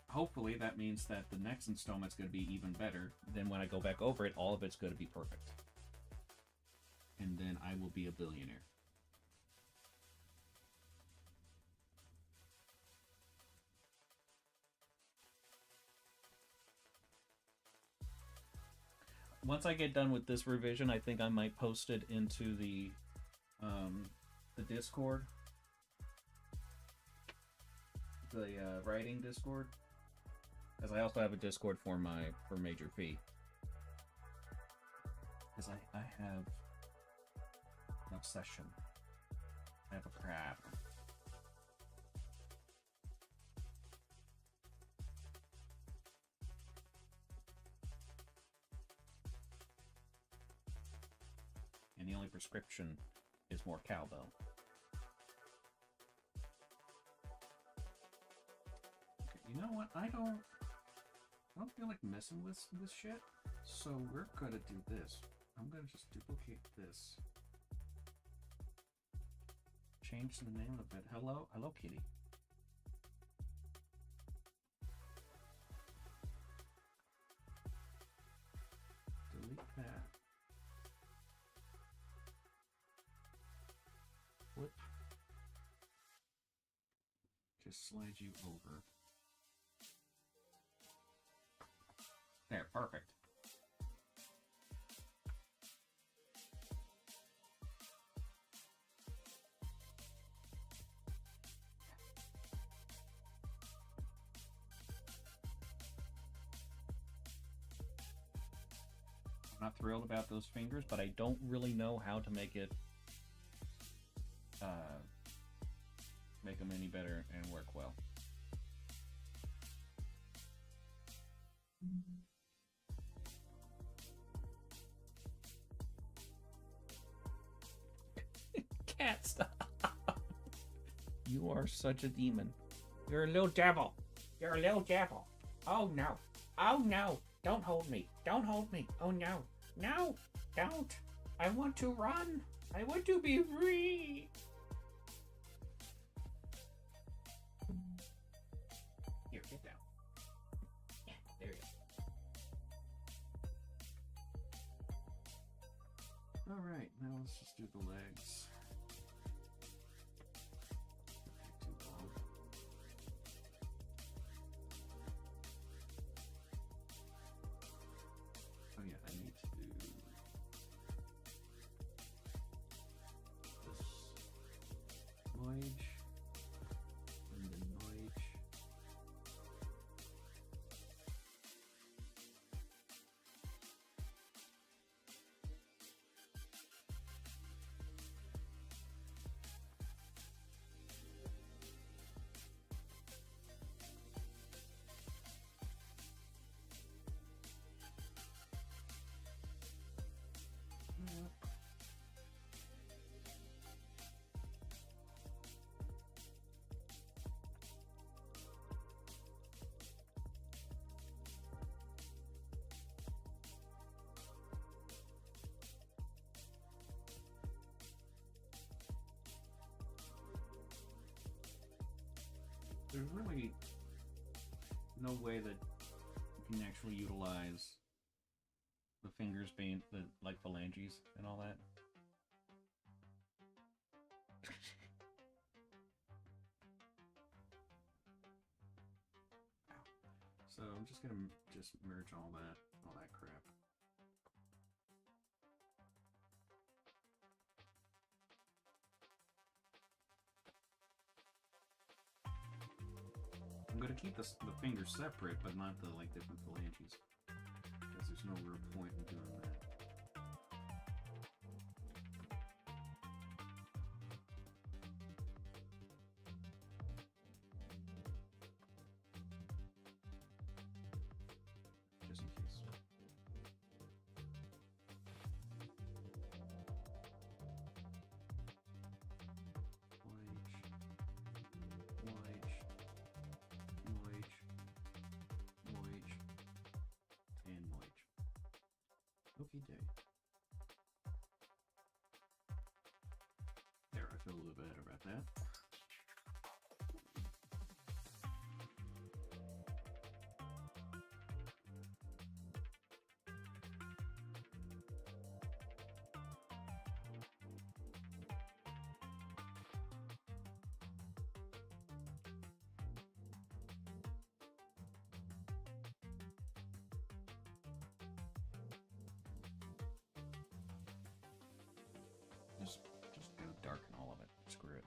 hopefully that means that the next installment's going to be even better. Then when I go back over it, all of it's going to be perfect. And then I will be a billionaire. Once I get done with this revision, I think I might post it into the Discord. The writing Discord. Because I also have a Discord for Major Phee. Because I have an obsession. I have a crab. And the only prescription is more cowbell. Okay, you know what? I don't feel like messing with this shit. So we're gonna do this. I'm gonna just duplicate this. Change the name of it. Hello Kitty. Delete that. What? Just slide you over. There, perfect. I'm not thrilled about those fingers, but I don't really know how to make it make them any better and work well. Cat, stop. You are such a demon. You're a little devil. You're a little devil. Oh no. Oh no. Don't hold me. Don't hold me. Oh no. No. Don't. I want to run. I want to be free. Here, get down. Yeah, there you go. Alright, now let's just do the legs. Too long. Oh yeah, I need to do this noise and the noise. there's really no way that you can actually utilize the fingers being like phalanges and all that. So I'm just gonna merge all that crap. I'm gonna keep the fingers separate, but not the like different phalanges, because there's no real point in doing that. Just in case. Okie doke. There, I feel a little better about that. Just gonna darken all of it. Screw it.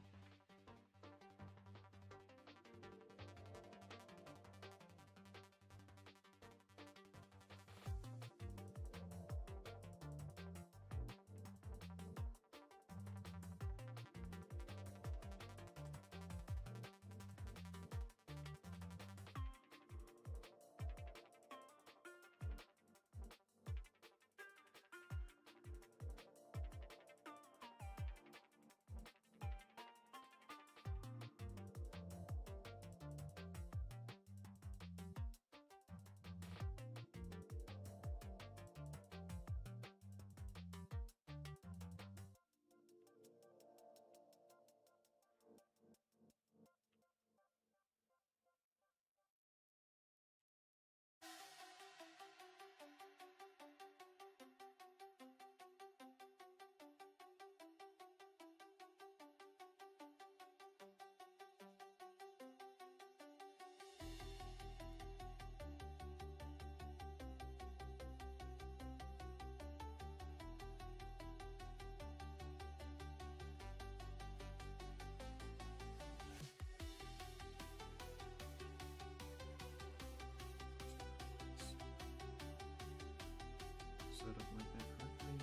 Set up like that correctly.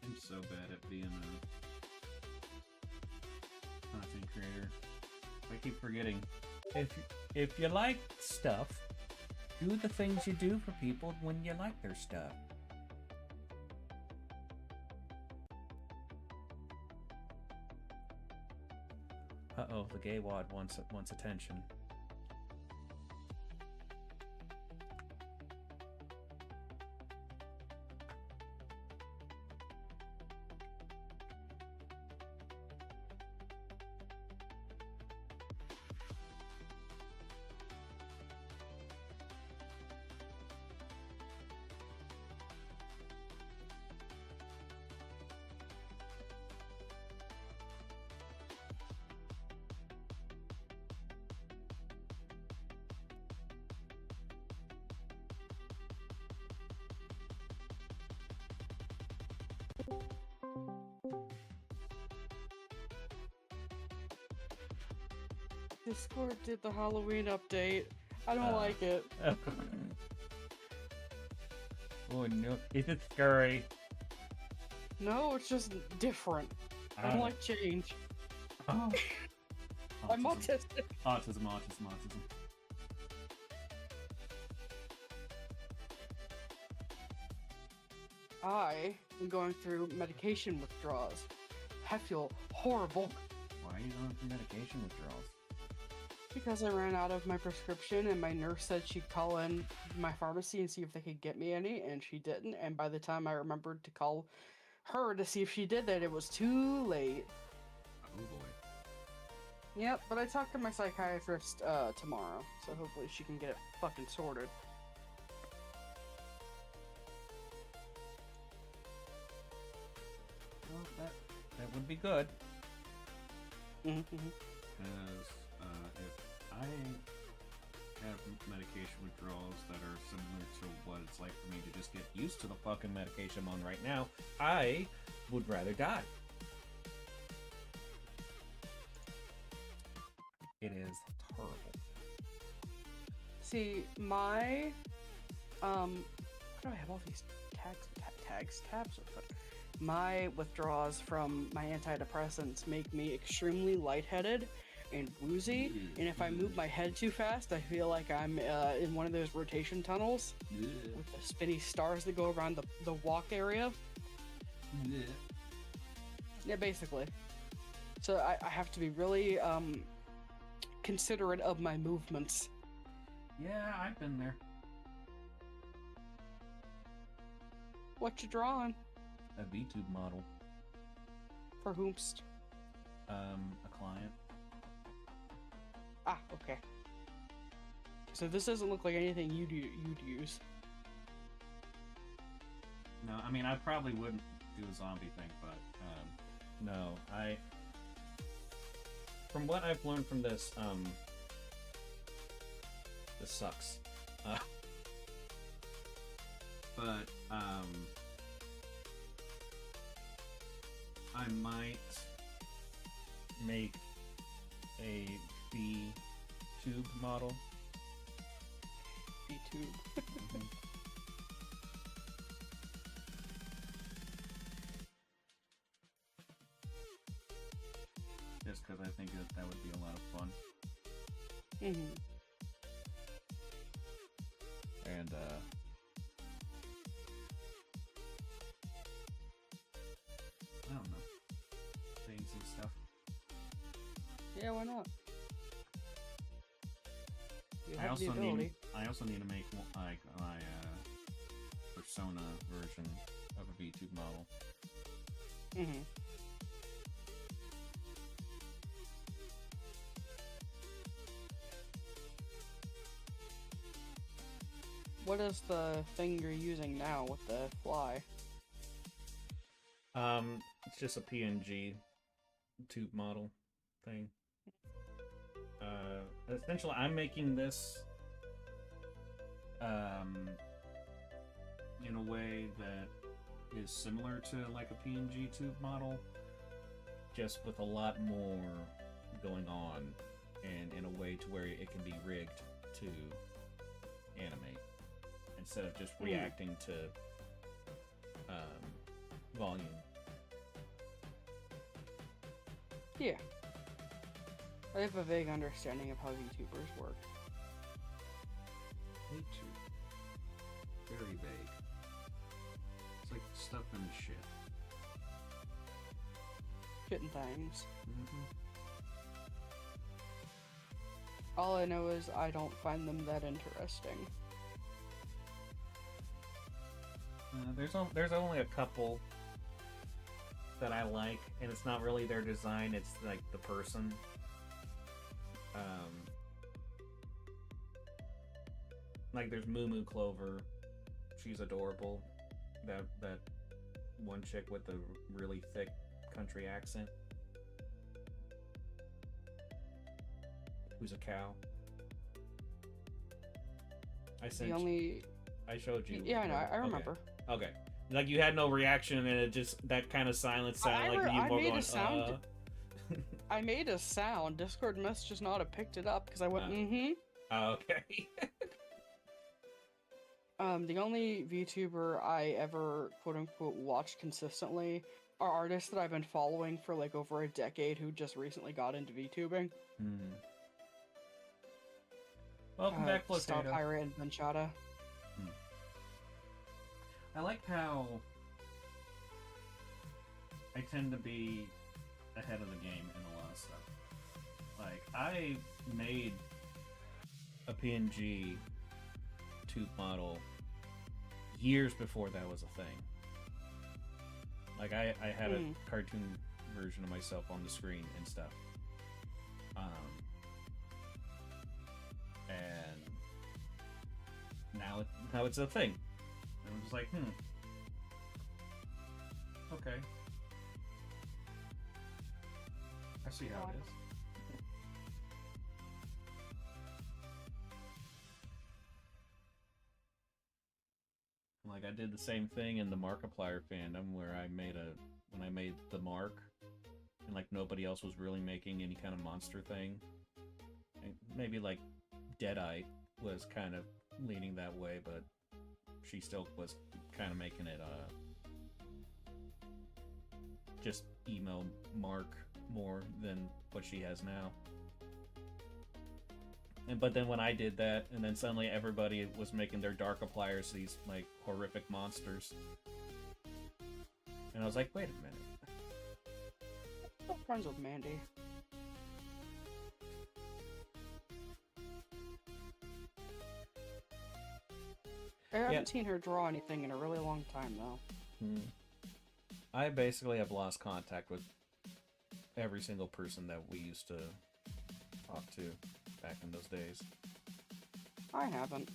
I'm so bad at being a content creator. I keep forgetting. If you like stuff, do the things you do for people when you like their stuff. Uh-oh, the gay wad wants attention. Discord did the Halloween update. I don't like it. Oh no, is it scary? No, it's just different. I don't like change. Oh. I'm autistic. Autism. I am going through medication withdrawals. I feel horrible. Why are you going through medication withdrawals? Because I ran out of my prescription and my nurse said she'd call in my pharmacy and see if they could get me any, and she didn't. And by the time I remembered to call her to see if she did that, it was too late. Oh boy. Yep, but I talked to my psychiatrist tomorrow, so hopefully she can get it fucking sorted. Well, that would be good. Mm-hmm. Because if I have medication withdrawals that are similar to what it's like for me to just get used to the fucking medication I'm on right now, I would rather die. It is terrible. See, my why do I have all these tabs open? My withdrawals from my antidepressants make me extremely lightheaded and woozy, and if I move my head too fast, I feel like I'm in one of those rotation tunnels with the spinny stars that go around the walk area. Yeah, basically. So I have to be really considerate of my movements. Yeah, I've been there. What you drawing? A Vtube model. For whomst? A client. Ah, okay. So this doesn't look like anything you'd use. No, I mean, I probably wouldn't do a zombie thing, but, no, from what I've learned from this, this sucks. But, I might make a Vtube model. Vtube. Just because I think that would be a lot of fun. Mm-hmm. And, I don't know. Things and stuff. Yeah, why not? You I have also the ability. I also need to make like my persona version of a Vtube model. Mm-hmm. What is the thing you're using now with the fly? It's just a PNG tube model thing. Essentially, I'm making this in a way that is similar to like a PNG tube model, just with a lot more going on, and in a way to where it can be rigged to animate instead of just reacting to volume. Yeah. I have a vague understanding of how VTubers work. Me too. Very vague. It's like stuff and shit. Shit and things. Mm-hmm. All I know is I don't find them that interesting. There's only a couple that I like, and it's not really their design, it's like the person. Like there's Moo Moo Clover, she's adorable. That one chick with the really thick country accent, who's a cow. I showed you. Yeah, I know. I remember. Okay. Like you had no reaction, and it just that kind of silence sounded like you were going. I made a sound. Discord must just not have picked it up because I went, mm-hmm. Oh, okay. The only VTuber I ever quote-unquote watched consistently are artists that I've been following for like over a decade who just recently got into VTubing. Hmm. Welcome back, Star Potato. Pirate and Benchata. I like how I tend to be ahead of the game in a lot of stuff. Like, I made a PNG tube model years before that was a thing. Like, I had a cartoon version of myself on the screen and stuff. And now it's a thing. And I'm just like, okay. I see how it is. Like, I did the same thing in the Markiplier fandom where when I made the Mark, and like nobody else was really making any kind of monster thing. And maybe like Deadeye was kind of leaning that way, but she still was kind of making it just emo Mark more than what she has now. But then when I did that, and then suddenly everybody was making their Darkipliers these like horrific monsters, and I was like, wait a minute. I'm still friends with Mandy. I haven't seen her draw anything in a really long time, though. I basically have lost contact with every single person that we used to talk to back in those days. I haven't.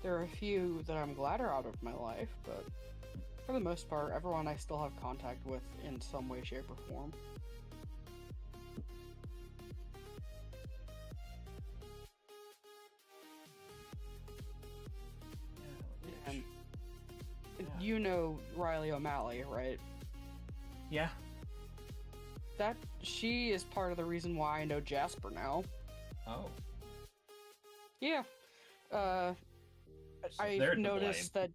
There are a few that I'm glad are out of my life, but for the most part, everyone I still have contact with in some way, shape, or form. And you know Riley O'Malley, right? Yeah. She is part of the reason why I know Jasper now. Oh. Yeah. So I noticed that.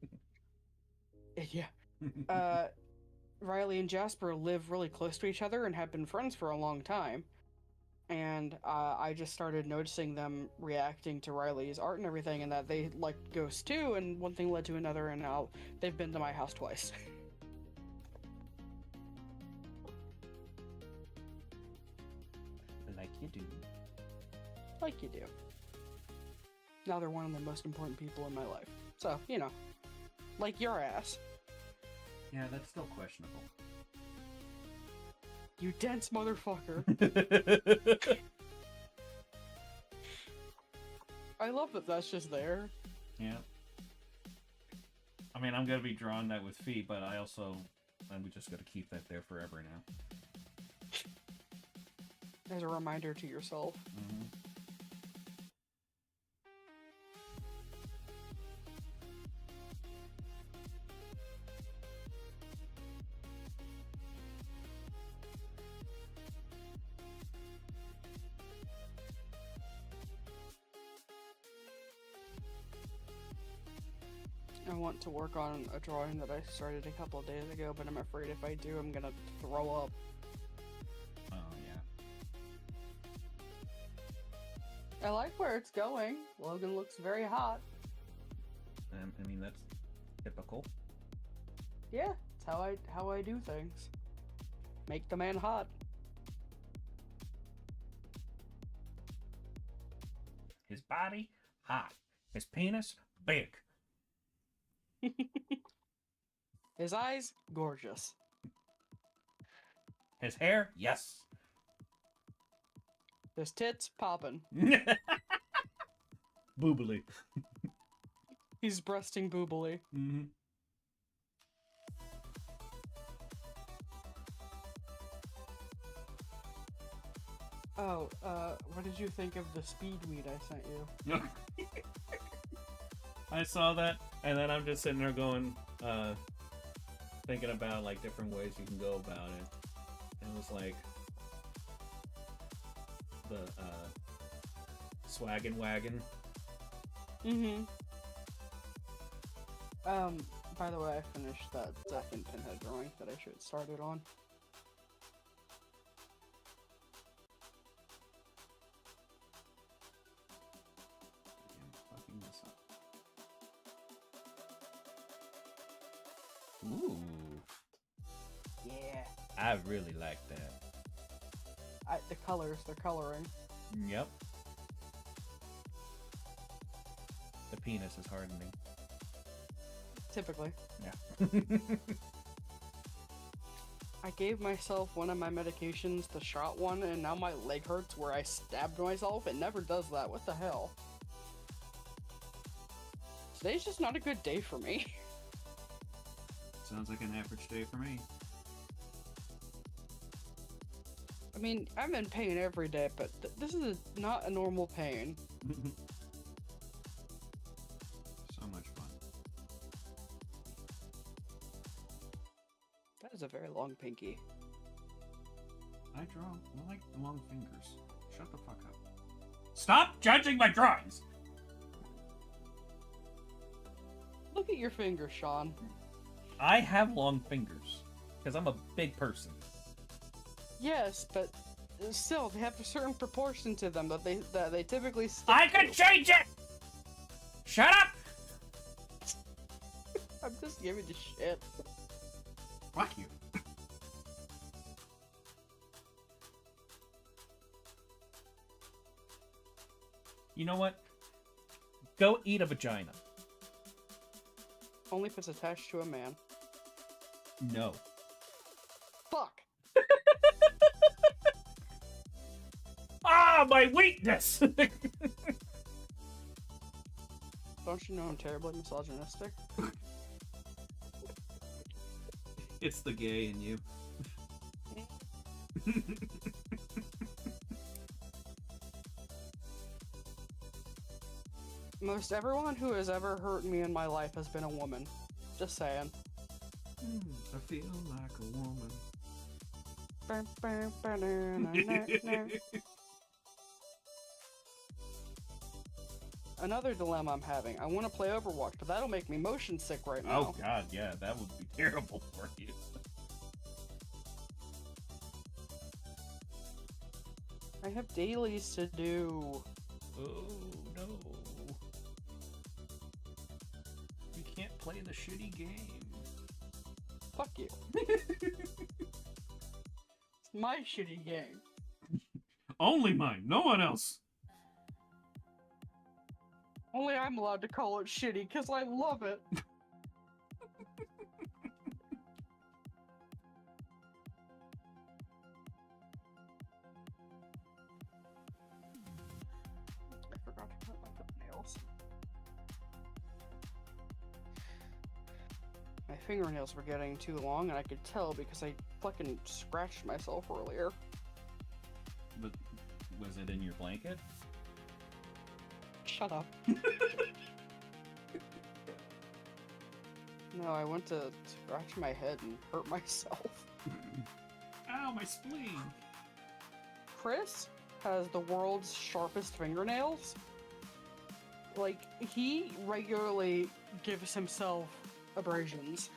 Yeah. Riley and Jasper live really close to each other and have been friends for a long time. And I just started noticing them reacting to Riley's art and everything, and that they liked Ghost too, and one thing led to another, and now they've been to my house twice. Like you do. Like you do. Now they're one of the most important people in my life. So, you know, like your ass. Yeah, that's still questionable. You dense motherfucker. I love that that's just there. Yeah. I mean, I'm gonna be drawing that with Phee, but we just gotta keep that there forever now. As a reminder to yourself. Mm-hmm. I want to work on a drawing that I started a couple of days ago, but I'm afraid if I do, I'm gonna throw up. Oh, yeah. I like where it's going. Logan looks very hot. I mean, that's typical. Yeah, it's how I do things. Make the man hot. His body, hot. His penis, big. His eyes, gorgeous. His hair, yes. His tits, poppin'. Boobily. He's breasting boobily. Mm-hmm. Oh, what did you think of the speed weed I sent you? I saw that, and then I'm just sitting there going, thinking about like different ways you can go about it. And it was like the swaggin' wagon. Mm-hmm. By the way, I finished that second pinhead drawing that I should have started on. I'm fucking this up. Ooh. Yeah. I really like that. The colors, they're coloring. Yep. The penis is hardening. Typically. Yeah. I gave myself one of my medications, the shot one, and now my leg hurts where I stabbed myself. It never does that. What the hell? Today's just not a good day for me. Sounds like an average day for me. I mean, I'm in pain every day, but this is not a normal pain. So much fun. That is a very long pinky. I draw. I like long fingers. Shut the fuck up. Stop judging my drawings! Look at your fingers, Sean. I have long fingers. Because I'm a big person. Yes, but still, they have a certain proportion to them that they typically stick I can to. change it! Shut up! I'm just giving you shit. Fuck you. You know what? Go eat a vagina. Only if it's attached to a man. No. Fuck! Ah, my weakness! Don't you know I'm terribly misogynistic? It's the gay in you. Most everyone who has ever hurt me in my life has been a woman. Just saying. I feel like a woman. Another dilemma I'm having. I want to play Overwatch, but that'll make me motion sick right now. Oh god, yeah, that would be terrible for you. I have dailies to do. Oh no. You can't play the shitty game. Fuck you. It's my shitty game. Only mine, no one else. Only I'm allowed to call it shitty because I love it. I forgot to cut my nails. My fingernails were getting too long, and I could tell because I fucking scratched myself earlier. But was it in your blanket? Shut up. No, I went to scratch my head and hurt myself. Ow, my spleen! Chris has the world's sharpest fingernails. Like, he regularly gives himself abrasions.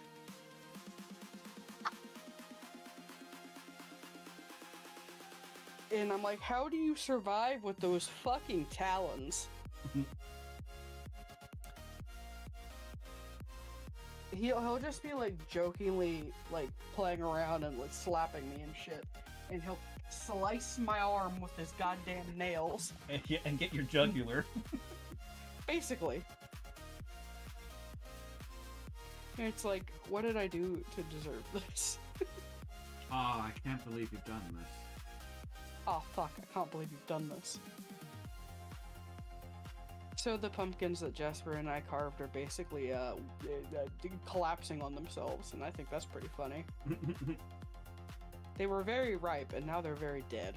And I'm like, how do you survive with those fucking talons? He'll just be like jokingly like playing around and like slapping me and shit, and he'll slice my arm with his goddamn nails. And get your jugular. Basically. And it's like, what did I do to deserve this? Oh, I can't believe you've done this. Oh fuck, I can't believe you've done this. So the pumpkins that Jasper and I carved are basically collapsing on themselves, and I think that's pretty funny. They were very ripe, and now they're very dead.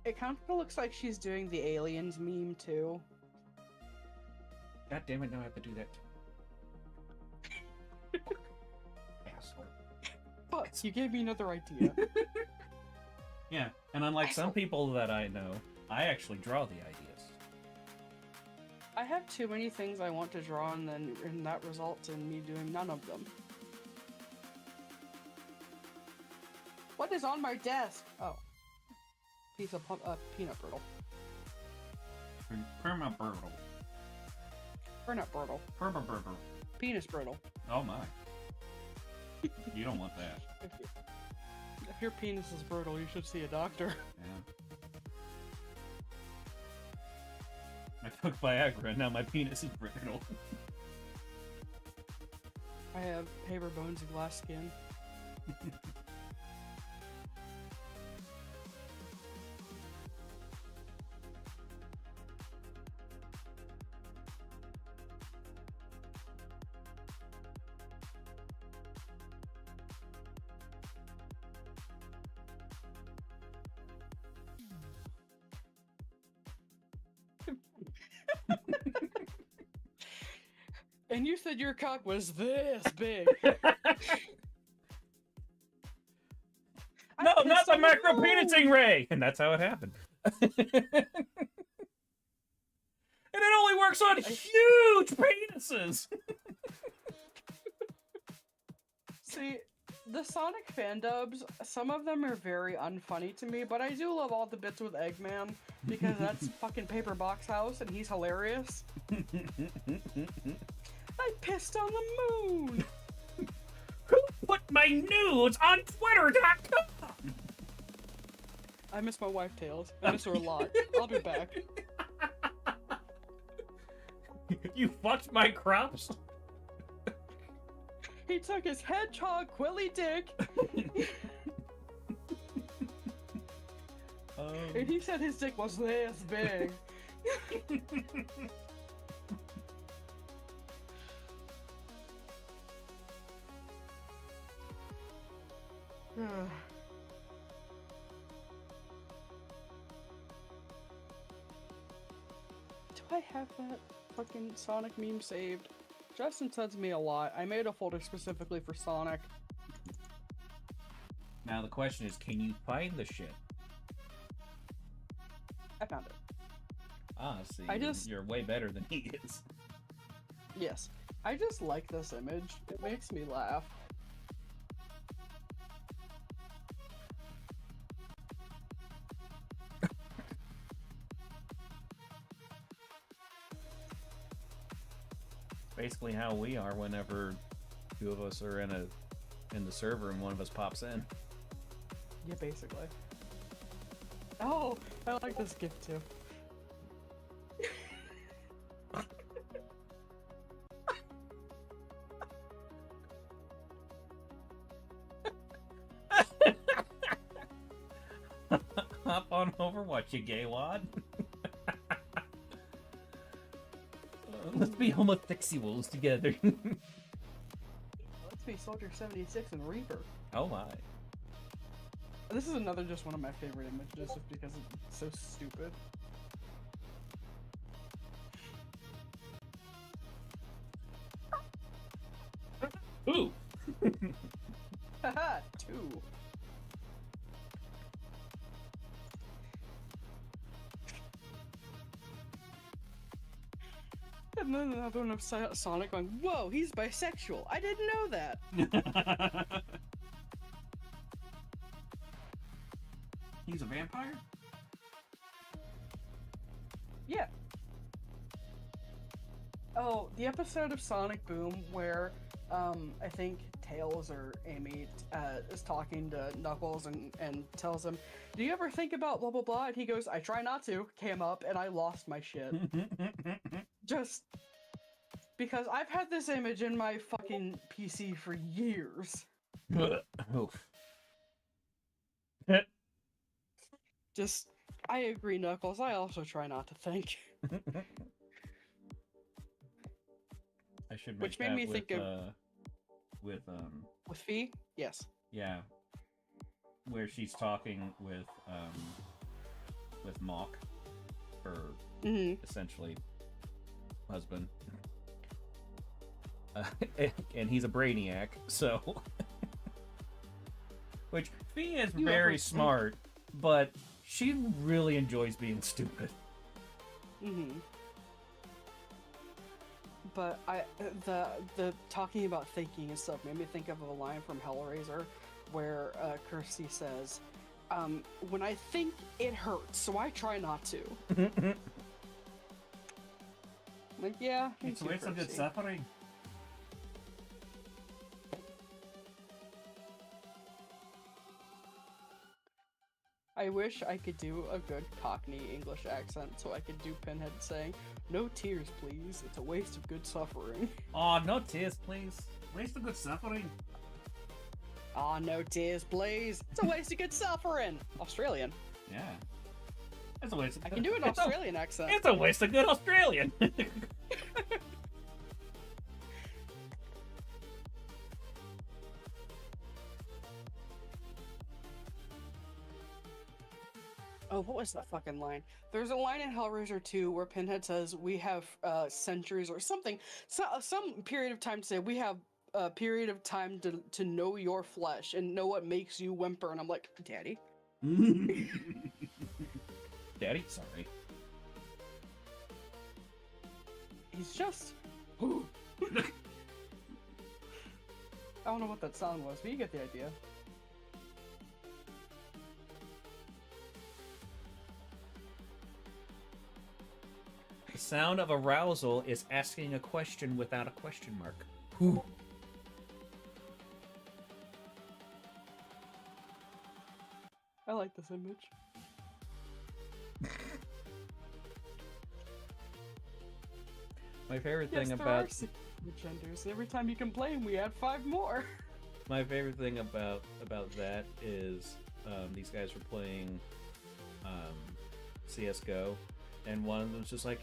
It kind of looks like she's doing the aliens meme too. God damn it! Now I have to do that. Asshole. But you gave me another idea. Yeah, and unlike some Asshole. people that I know, I actually draw the ideas. I have too many things I want to draw, and that results in me doing none of them. What is on my desk? Oh, piece of peanut brittle. Perma-brittle. Peanut brittle. Perma-brittle. Penis brittle. Oh my. You don't want that. If your penis is brittle, you should see a doctor. Yeah. I took Viagra and now my penis is brittle. I have paper bones and glass skin. And you said your cock was this big. No, not the micropenising ray! And that's how it happened. And it only works on huge penises! See, the Sonic fan dubs, some of them are very unfunny to me, but I do love all the bits with Eggman, because that's fucking Paper Box House, and he's hilarious. I pissed on the moon! Who put my nudes on Twitter.com? I miss my wife, Tails. I miss her a lot. I'll be back. You fucked my crops? He took his hedgehog quilly dick, and he said his dick was this big. Do I have that fucking Sonic meme saved? Justin sends me a lot. I made a folder specifically for Sonic. Now the question is, can you find the shit? I found it. Ah, see, you're way better than he is. Yes. I just like this image. It makes me laugh. Basically how we are whenever two of us are in the server and one of us pops in. Yeah, basically. Oh, I like this gift too. Hop on Overwatch, you gay wad. Let's be homosexuals together. Let's be Soldier 76 and Reaper. Oh my. This is another just one of my favorite images just because it's so stupid. Ooh! Haha, 2. And then another one of Sonic going, whoa, he's bisexual. I didn't know that. He's a vampire? Yeah. Oh, the episode of Sonic Boom where, I think Tails or Amy is talking to Knuckles and tells him, do you ever think about blah blah blah? And he goes, I try not to, came up, and I lost my shit. Just because I've had this image in my fucking PC for years. Oof. Just, I agree, Knuckles. I also try not to think. I should make Which made that me think of with Phee? Yes. yeah, where she's talking with with Mock, her essentially husband. And he's a brainiac, so... Which, Phee is very smart, but she really enjoys being stupid. But the talking about thinking and stuff made me think of a line from Hellraiser where Kirsty says, when I think, it hurts, so I try not to. Like, yeah, it's a waste of good suffering. I wish I could do a good Cockney English accent so I could do Pinhead saying, "No tears, please. It's a waste of good suffering." Aw, no tears, please. Waste of good suffering. Aw, no tears, please. It's a waste of good suffering. Australian. Yeah. It's a waste of I can do an Australian accent. It's a waste of good Australian. Oh, what was that fucking line? There's a line in Hellraiser 2 where Pinhead says, we have centuries or something, some period of time to say, we have a period of time to know your flesh and know what makes you whimper. And I'm like, Daddy? Daddy? Sorry. He's just... I don't know what that sound was, but you get the idea. The sound of arousal is asking a question without a question mark. Whew. I like this image. My favorite Yes, thing there about... are 6 genders. Every time you complain, we add 5 more. My favorite thing about that is these guys were playing CSGO, and one of them's just like,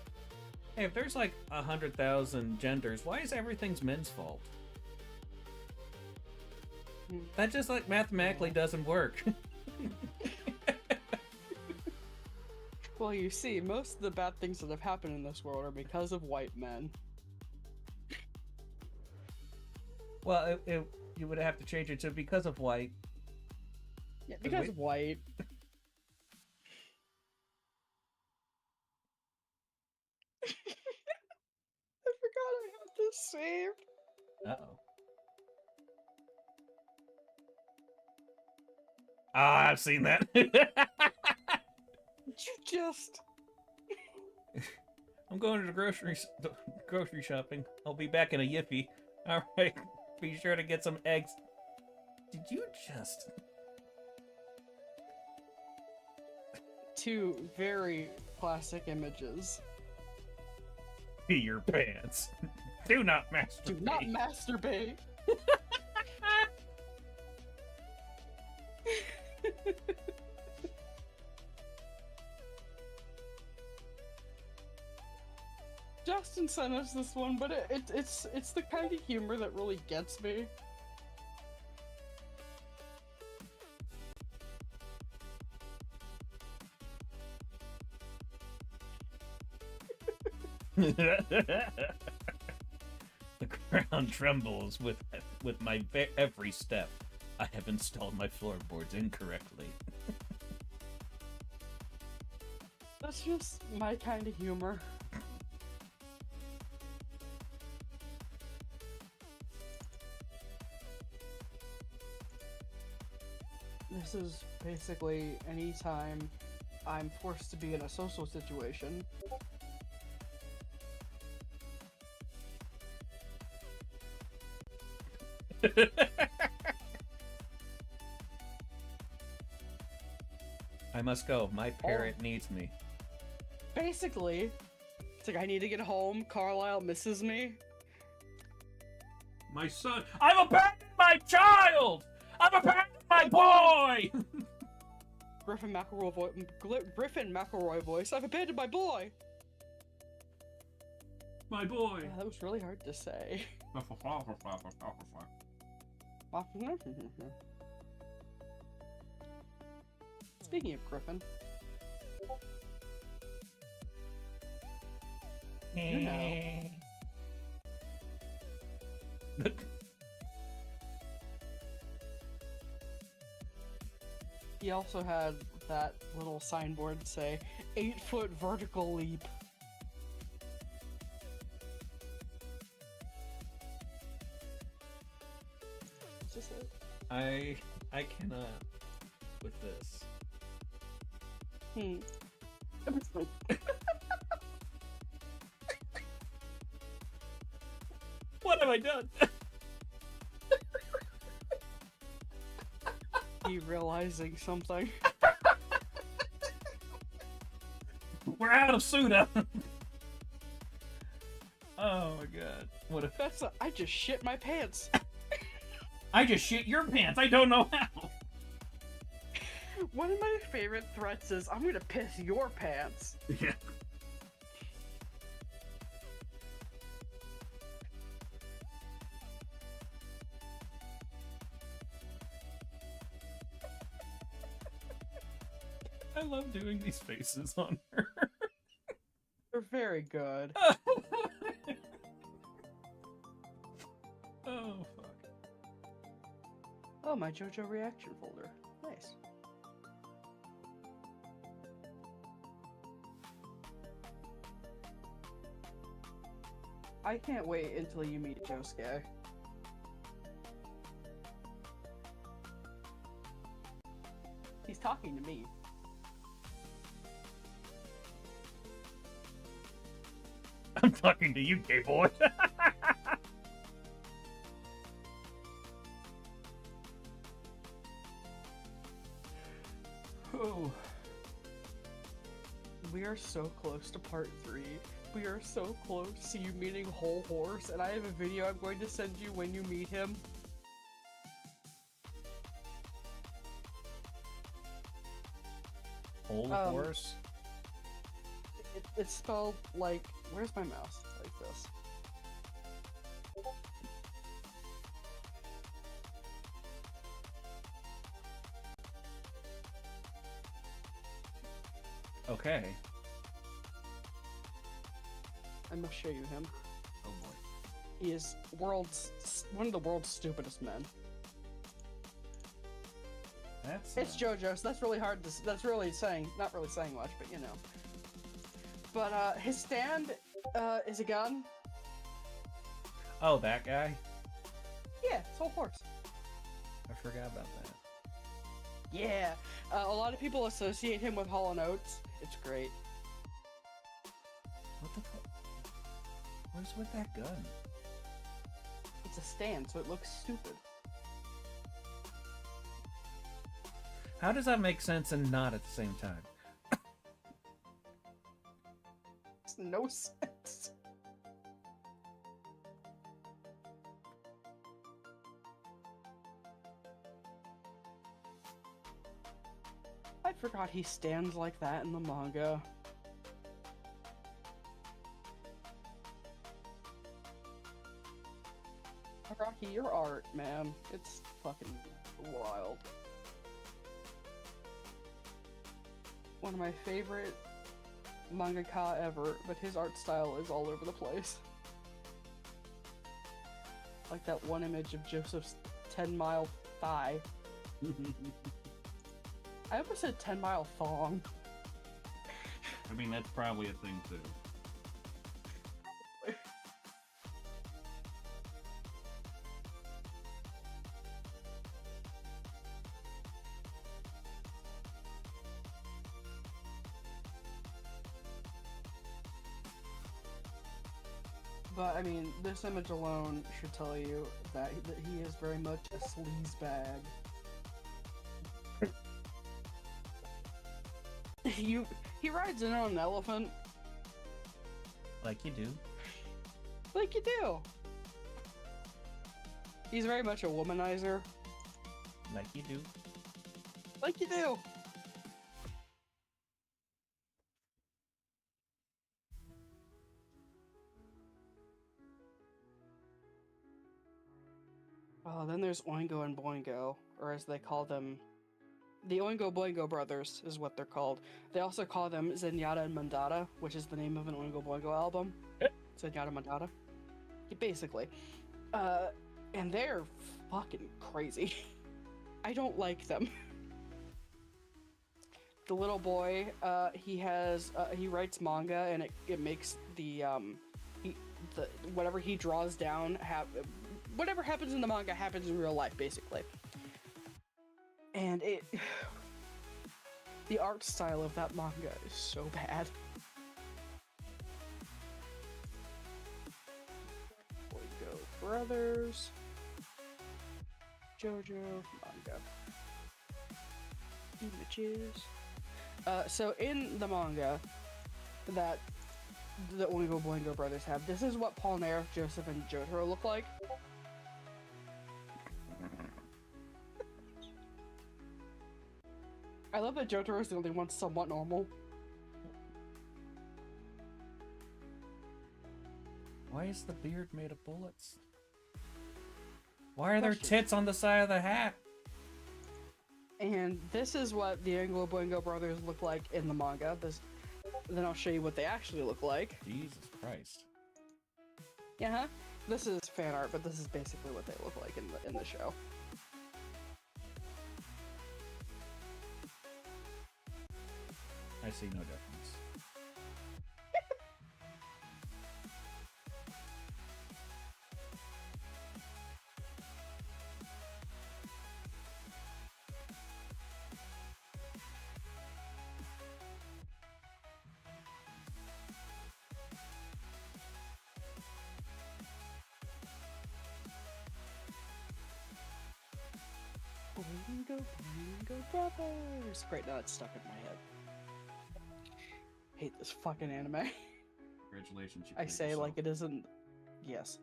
hey, if there's like 100,000 genders, why is everything's men's fault? That just like mathematically doesn't work. Well, you see, most of the bad things that have happened in this world are because of white men. Well, you would have to change it to because of white. Yeah, because of white. I forgot I had this saved. Uh-oh. Ah, I've seen that. You just... I'm going to the grocery shopping. I'll be back in a yiffy. All right. Be sure to get some eggs. Did you just... 2 very classic images. Pee your pants. Do not masturbate. Do not masturbate. Justin sent us this one, but it's the kind of humor that really gets me. The ground trembles with my every step. I have installed my floorboards incorrectly. That's just my kind of humor. This is basically any time I'm forced to be in a social situation. I must go. My parrot needs me. Basically, it's like I need to get home. Carlisle misses me. My son. I've abandoned my child! I've abandoned my boy! Griffin McElroy voice. I've abandoned my boy. My boy. Yeah, that was really hard to say. Speaking of Griffin, You know. He also had that little signboard say 8-foot vertical leap. Is this it? I cannot with this. What have I done? He realizing something. We're out of soda. Oh my god. What if I just shit my pants. I just shit your pants? I don't know how. One of my favorite threats is I'm gonna piss your pants. Yeah. I love doing these faces on her. They're very good. Oh, fuck. Oh, my JoJo reaction folder. Nice. I can't wait until you meet Josuke. He's talking to me. I'm talking to you, gay boy. Oh. We are so close to part 3. We are so close to you meeting Whole Horse, and I have a video I'm going to send you when you meet him. Whole horse? It's spelled like... Where's my mouse? Like this. Okay. I must show you him. Oh boy. He is one of the world's stupidest men. It's JoJo, so that's really hard to... That's really saying... Not really saying much, but you know. But, his stand, is a gun. Oh, that guy? Yeah, it's Whole Horse. I forgot about that. Yeah. A lot of people associate him with Hall & Oates. It's great. What the fuck? What is with that gun? It's a stand, so it looks stupid. How does that make sense and not at the same time? Makes no sense. I forgot he stands like that in the manga. Rocky, your art, man. It's fucking wild. One of my favorite mangaka ever, but his art style is all over the place. Like that one image of Joseph's 10-mile thigh. I almost said 10-mile thong. I mean, that's probably a thing too. But, I mean, this image alone should tell you that he is very much a sleazebag. He rides in on an elephant. Like you do. Like you do. He's very much a womanizer. Like you do. Like you do. Oh, then there's Oingo and Boingo, or as they call them The Oingo Boingo brothers is what they're called. They also call them Zenyatta and Mandata, which is the name of an Oingo Boingo album. Zenyatta Mandata. Yeah, basically. And they're fucking crazy. I don't like them. The little boy, he writes manga, and it makes the whatever he draws down, whatever happens in the manga happens in real life, basically. And the art style of that manga is so bad. Boingo Brothers, JoJo manga, images. So in the manga that the Oingo Boingo brothers have, this is what Polnareff, Joseph, and Jotaro look like. I love that Jotaro is the only one somewhat normal. Why is the beard made of bullets? Why are there tits on the side of the hat? And this is what the Oingo Boingo brothers look like in the manga. Then I'll show you what they actually look like. Jesus Christ. Yeah, this is fan art, but this is basically what they look like in the show. I see no difference. Boingo Boingo brothers! Great, now it's stuck in my head. Hate this fucking anime. Congratulations, you I played say yourself. like it isn't. Yes.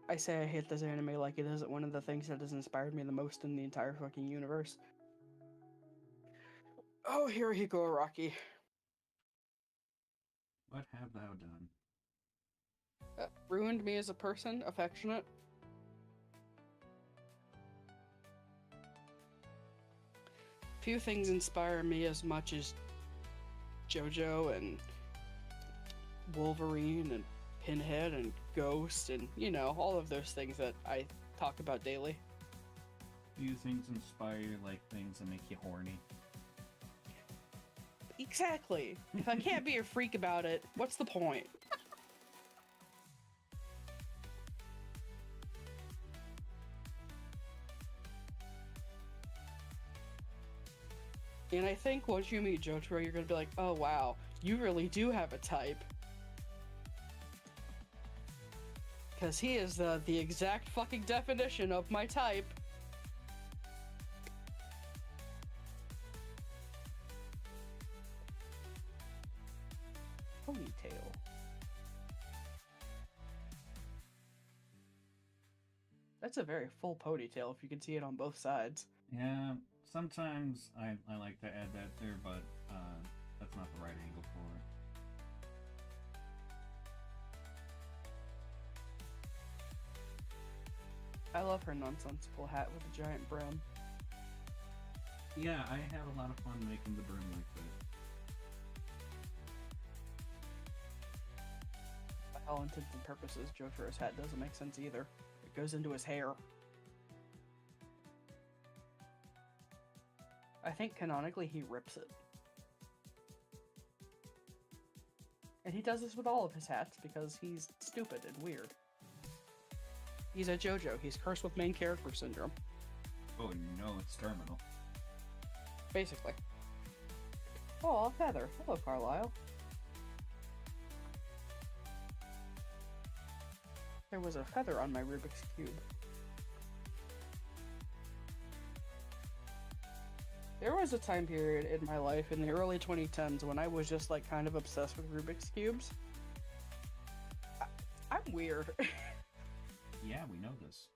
I say I hate this anime like it isn't one of the things that has inspired me the most in the entire fucking universe. Oh, Hirohiko Araki. What have thou done? Ruined me as a person, affectionate. Few things inspire me as much as JoJo and Wolverine and Pinhead and Ghost and, you know, all of those things that I talk about daily. Few things inspire you like things that make you horny. Exactly. If I can't be a freak about it, what's the point? And I think once you meet Jotaro, you're gonna be like, oh wow, you really do have a type. Because he is the exact fucking definition of my type. Ponytail. That's a very full ponytail if you can see it on both sides. Yeah, sometimes I like to add that there, but that's not the right angle for it. I love her nonsensical hat with a giant brim. Yeah, I have a lot of fun making the brim like that. By all intents and purposes, Jotaro's hat doesn't make sense either. It goes into his hair. I think canonically he rips it. And he does this with all of his hats because he's stupid and weird. He's a JoJo. He's cursed with main character syndrome. Oh no, it's terminal. Basically. Oh, a feather. Hello, Carlisle. There was a feather on my Rubik's Cube. There was a time period in my life in the early 2010s when I was just like kind of obsessed with Rubik's Cubes. I'm weird. Yeah, we know this.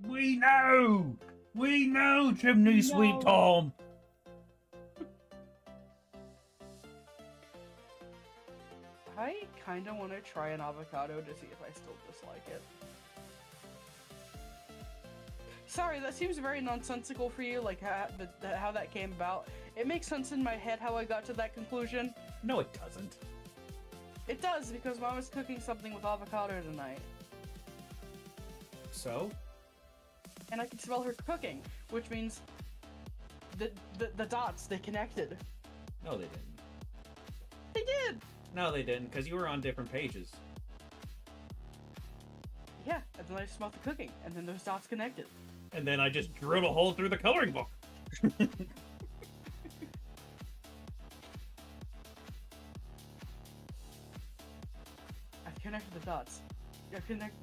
We know! We know, Chimney Sweet Tom! I kind of want to try an avocado to see if I still dislike it. Sorry, that seems very nonsensical for you, like how that came about. It makes sense in my head how I got to that conclusion. No, it doesn't. It does, because Mom is cooking something with avocado tonight. So? And I can smell her cooking, which means the dots, they connected. No, they didn't. They did! No, they didn't, because you were on different pages. Yeah, and then I smelled the cooking, and then those dots connected. And then I just drilled a hole through the coloring book. I've connected the dots. You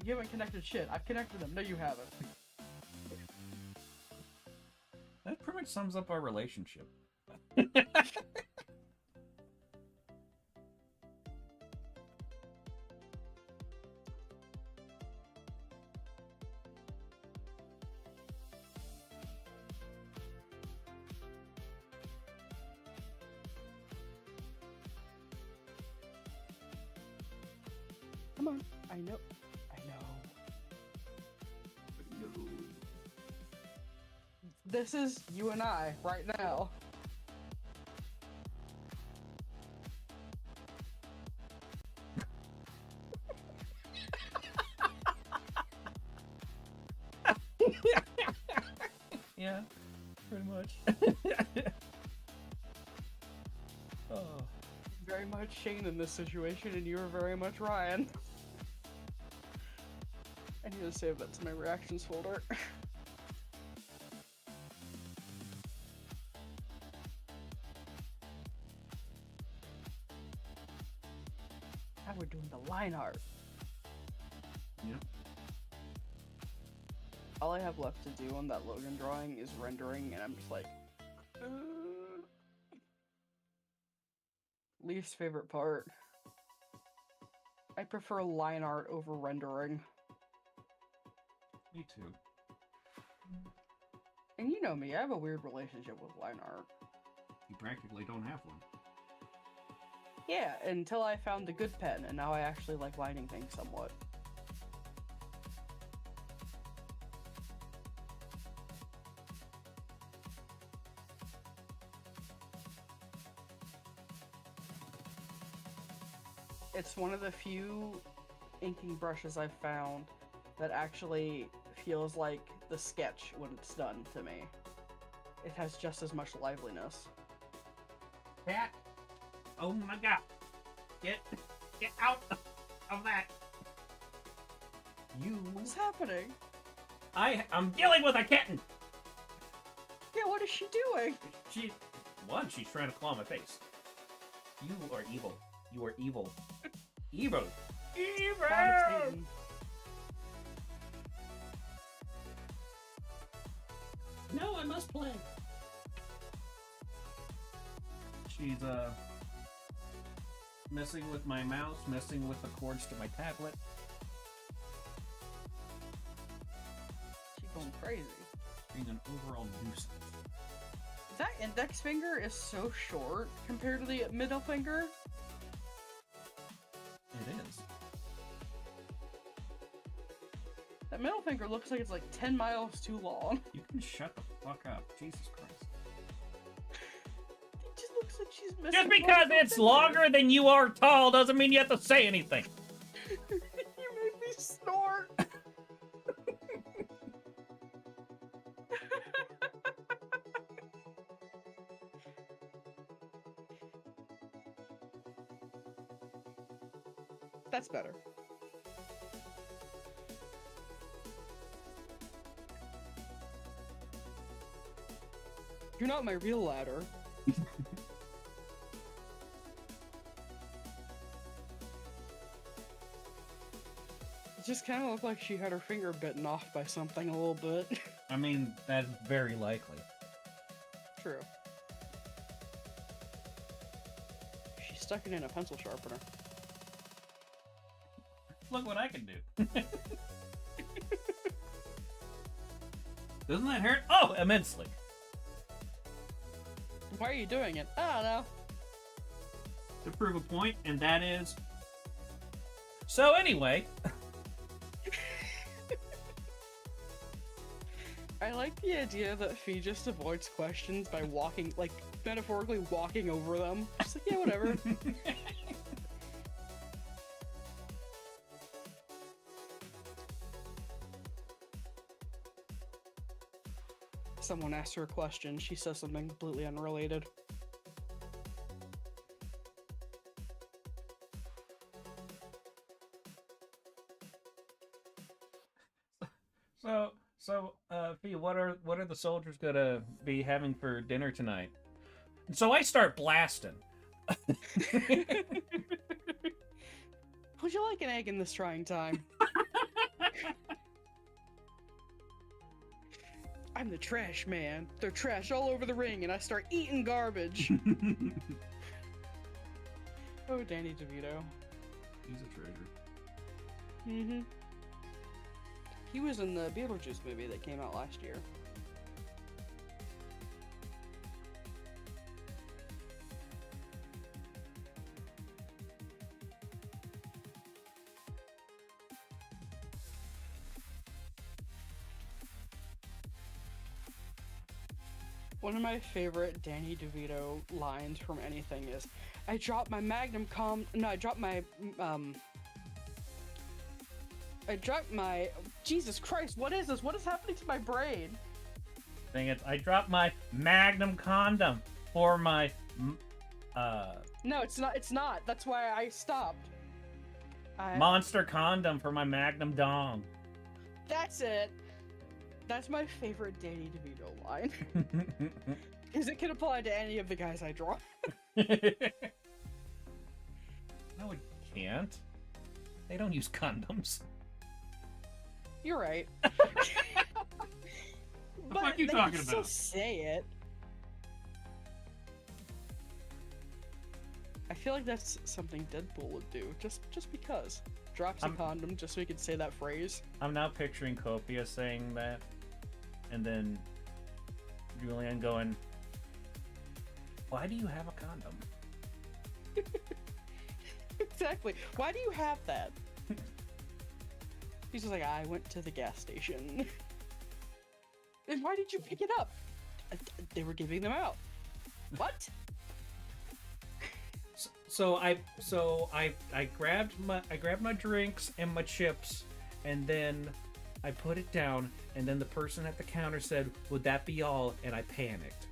haven't connected shit. I've connected them. No, you haven't. That pretty much sums up our relationship. Come on. I know. This is you and I right now. Yeah, pretty much. Oh. Very much Shane in this situation, and you are very much Ryan. I need to save that to my reactions folder. Now we're doing the line art. Yep. All I have left to do on that Logan drawing is rendering, and I'm just like... Least favorite part. I prefer line art over rendering. Me too. And you know me, I have a weird relationship with line art. You practically don't have one. Yeah, until I found the good pen, and now I actually like lining things somewhat. It's one of the few inking brushes I've found that actually feels like the sketch when it's done to me. It has just as much liveliness. Cat! Oh my god! Get out of that! What's happening? I'm dealing with a kitten! Yeah, what is she doing? She's trying to claw my face. You are evil. You are evil. Evil! Evil! No, I must play. She's messing with my mouse, messing with the cords to my tablet. She's going crazy. Being an overall nuisance. That index finger is so short compared to the middle finger. It is. That middle finger looks like it's like 10 miles too long. You can shut the fuck up. Jesus Christ. It just looks like she's missing. Just because it's longer than you are tall doesn't mean you have to say anything. You made me snort. That's better. You're not my real ladder. It just kind of looked like she had her finger bitten off by something a little bit. I mean, that's very likely. True. She stuck it in a pencil sharpener. Look what I can do. Doesn't that hurt? Oh, immensely. Why are you doing it? I don't know. To prove a point, and that is... So anyway... I like the idea that Phee just avoids questions by walking, like, metaphorically walking over them. Just like, yeah, whatever. Someone asks her a question, she says something completely unrelated. Phee, what are the soldiers gonna be having for dinner tonight? And so I start blasting. Would you like an egg in this trying time? I'm the trash man. They're trash all over the ring, and I start eating garbage. Oh, Danny DeVito. He's a treasure. Mm-hmm. He was in the Beetlejuice movie that came out last year. One of my favorite Danny DeVito lines from anything is, I dropped my Jesus Christ, what is this? What is happening to my brain? Dang it, I dropped my Magnum condom for my, No, it's not. That's why I stopped. monster condom for my Magnum dong. That's it. That's my favorite Danny DeVito line. Because it can apply to any of the guys I draw. No, it can't. They don't use condoms. You're right. What the fuck are you talking Still about? say it. I feel like that's something Deadpool would do, just because. Drops a condom just so he could say that phrase. I'm now picturing Copia saying that, and then Julian going, "Why do you have a condom?" Exactly. Why do you have that? He's just like, I went to the gas station. And why did you pick it up? They were giving them out. What? So I grabbed my drinks and my chips, and then I put it down, and then the person at the counter said, "Would that be all?" And I panicked.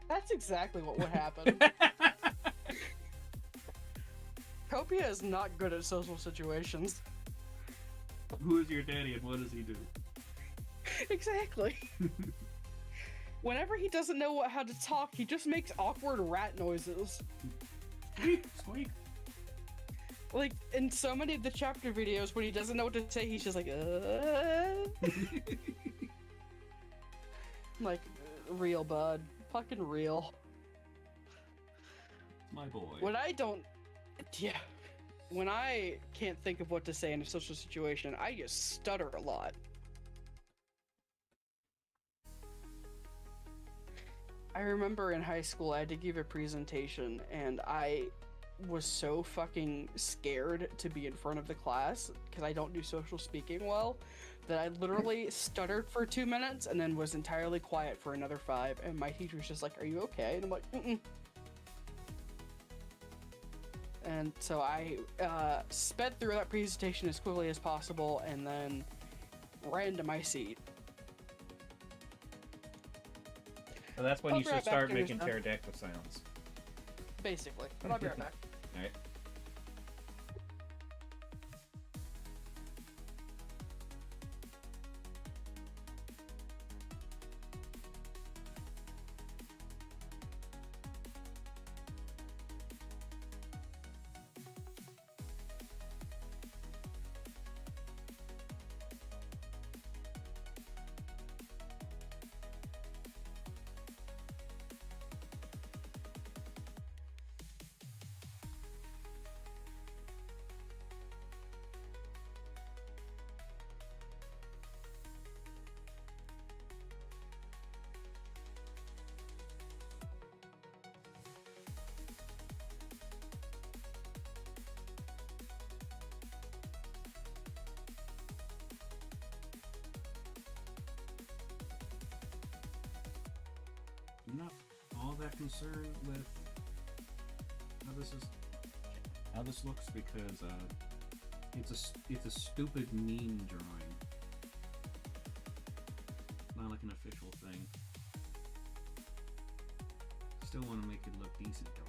That's exactly what would happen. Copia is not good at social situations. Who is your daddy and what does he do? Exactly. Whenever he doesn't know how to talk, he just makes awkward rat noises. Squeak, squeak. Like, in so many of the chapter videos, when he doesn't know what to say, he's just like, Like, real, bud. Fucking real. My boy. Yeah. When I can't think of what to say in a social situation, I just stutter a lot. I remember in high school I had to give a presentation, and I was so fucking scared to be in front of the class, because I don't do social speaking well, that I literally stuttered for 2 minutes and then was entirely quiet for another 5, and my teacher was just like, "Are you okay?" And I'm like, "Mm-mm." And so I sped through that presentation as quickly as possible and then ran to my seat. So that's when I'll you be should right back, start guys. making pterodactyl sounds. Basically. But I'll be right back. Alright. I'm not all that concerned with how this looks because it's a stupid meme drawing, not like an official thing. Still want to make it look decent though.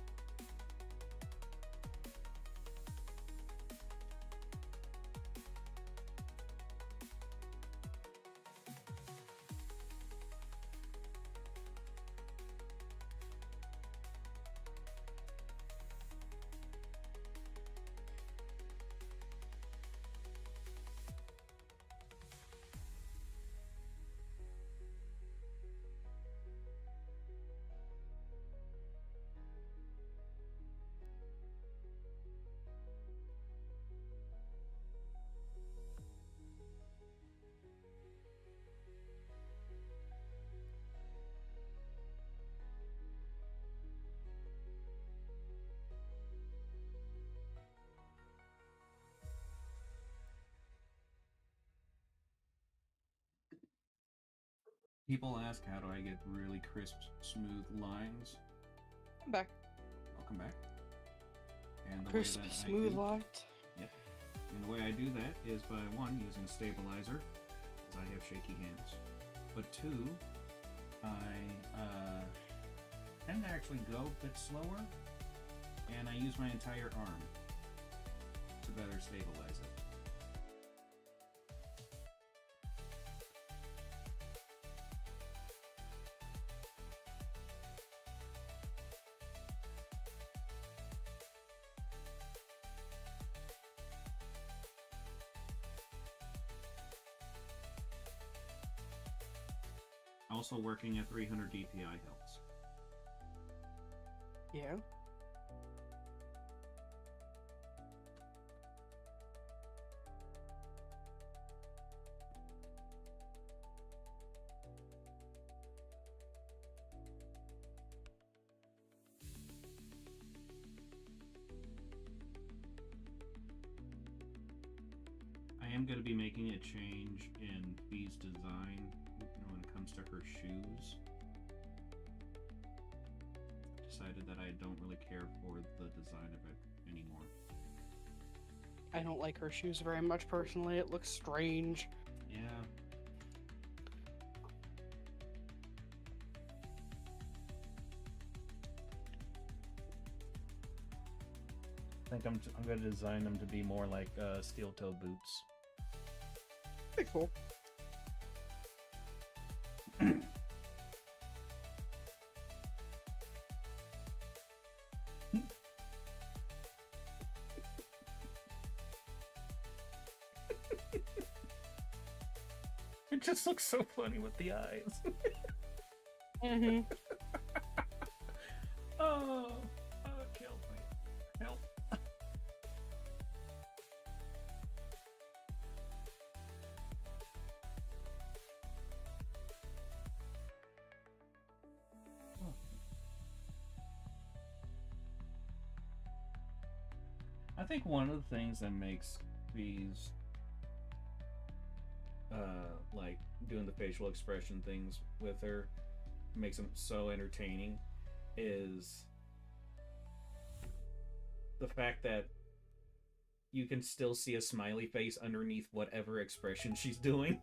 People ask, how do I get really crisp, smooth lines? I'm back. I'll come back. And the Crisp, way that smooth lines. Yep. And the way I do that is by one, using stabilizer, because I have shaky hands. But two, I tend to actually go a bit slower, and I use my entire arm to better stabilize it. Also, working at 300 DPI helps. Yeah. I am going to be making a change in Fee's design when it comes to her shoes. Decided that I don't really care for the design of it anymore. I don't like her shoes very much personally. It looks strange. Yeah. I think I'm going to design them to be more like steel toe boots. Pretty cool. It just looks so funny with the eyes. Mm-hmm. Oh, it killed me. Help. I think one of the things that makes these like doing the facial expression things with her makes them so entertaining is the fact that you can still see a smiley face underneath whatever expression she's doing.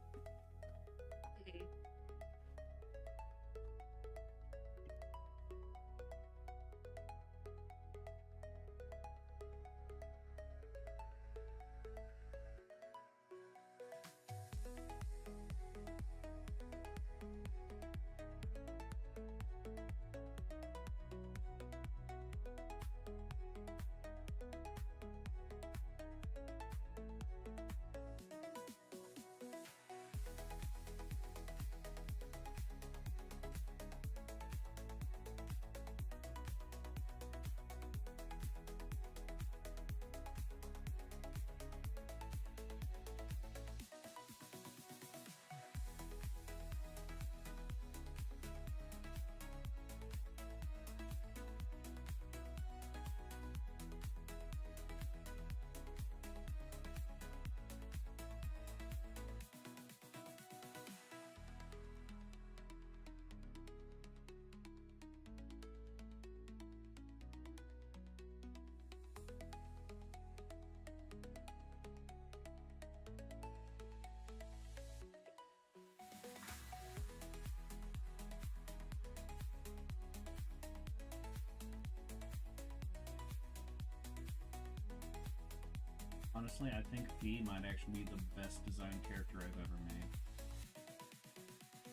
Honestly, I think Phee might actually be the best designed character I've ever made.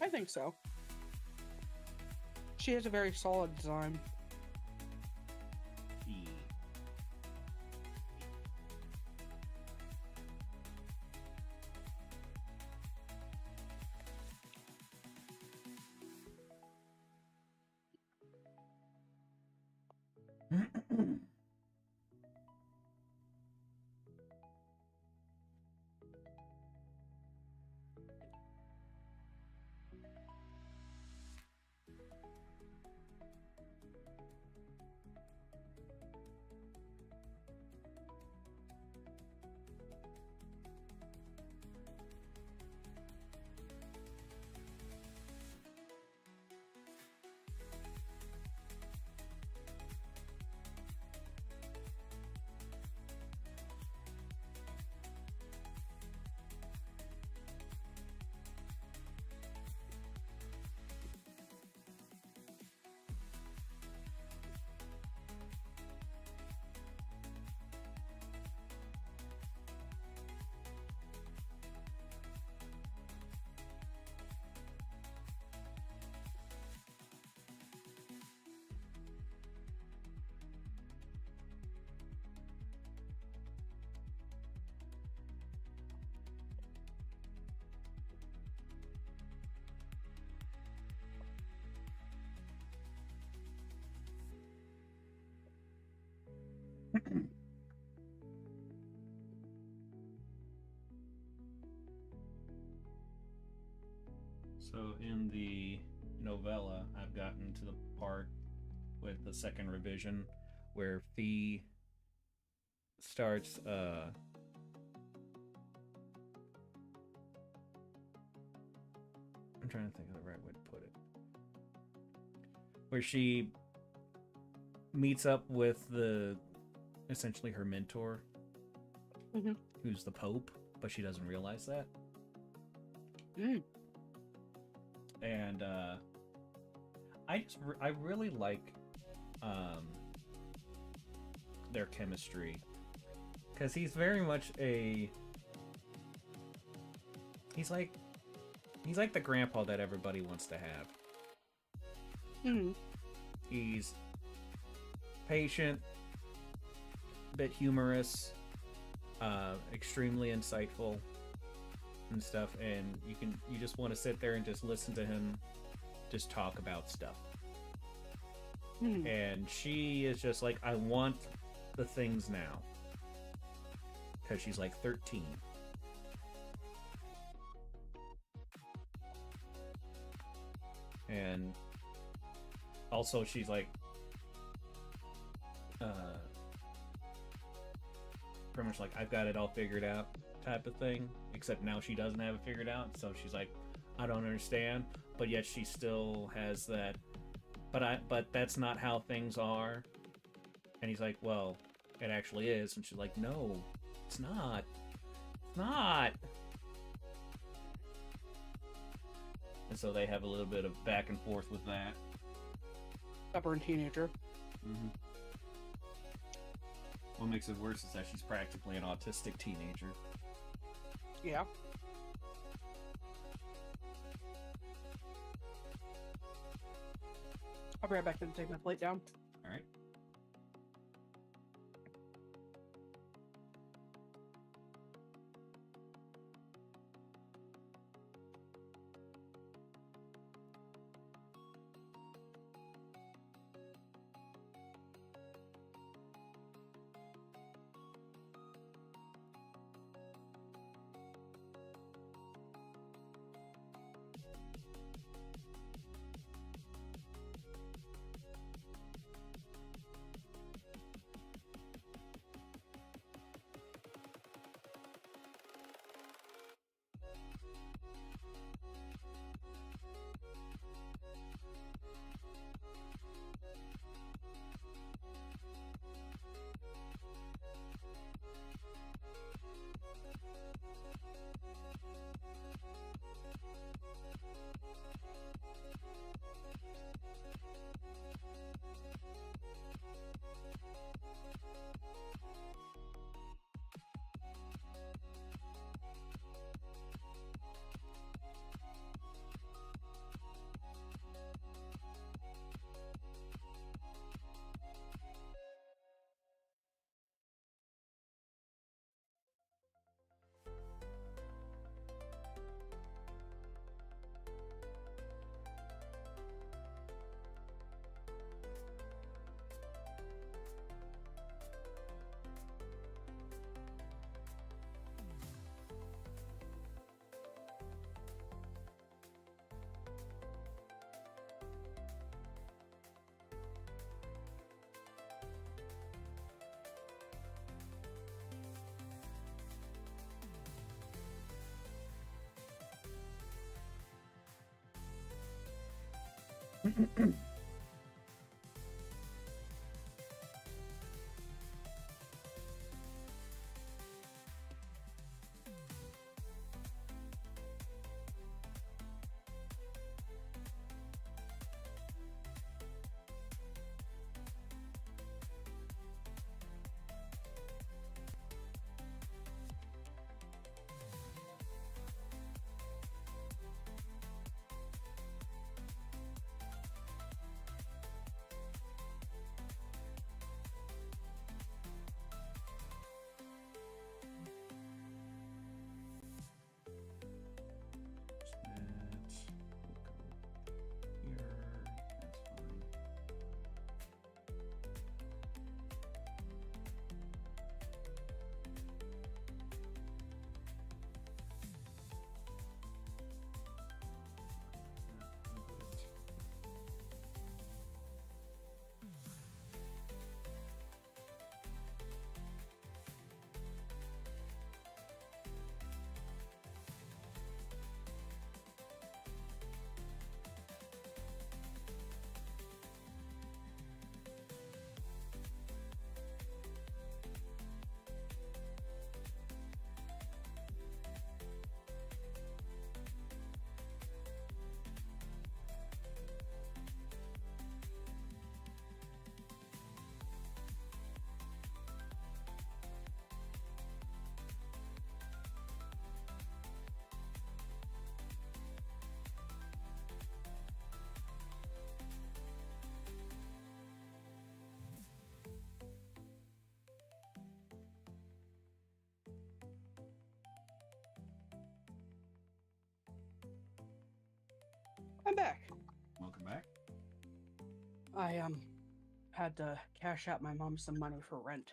I think so. She has a very solid design. Phee. So in the novella, I've gotten to the part with the second revision where Phee starts I'm trying to think of the right way to put it. Where she meets up with essentially her mentor, who's the Pope, but she doesn't realize that. And I really like their chemistry, because he's very much he's like the grandpa that everybody wants to have. He's patient, bit humorous, extremely insightful and stuff, and you just want to sit there and just listen to him just talk about stuff. And she is just like, I want the things now, because she's like 13. And also she's like pretty much like, I've got it all figured out type of thing, except now she doesn't have it figured out, so she's like, I don't understand, but yet she still has that, but that's not how things are. And he's like, well, it actually is. And she's like, no, it's not. It's not. And so they have a little bit of back and forth with that. Stubborn teenager. What makes it worse is that she's practically an autistic teenager. Yeah. I'll be right back to take my plate down. All right. I'm back. Welcome back. I had to cash out my mom some money for rent.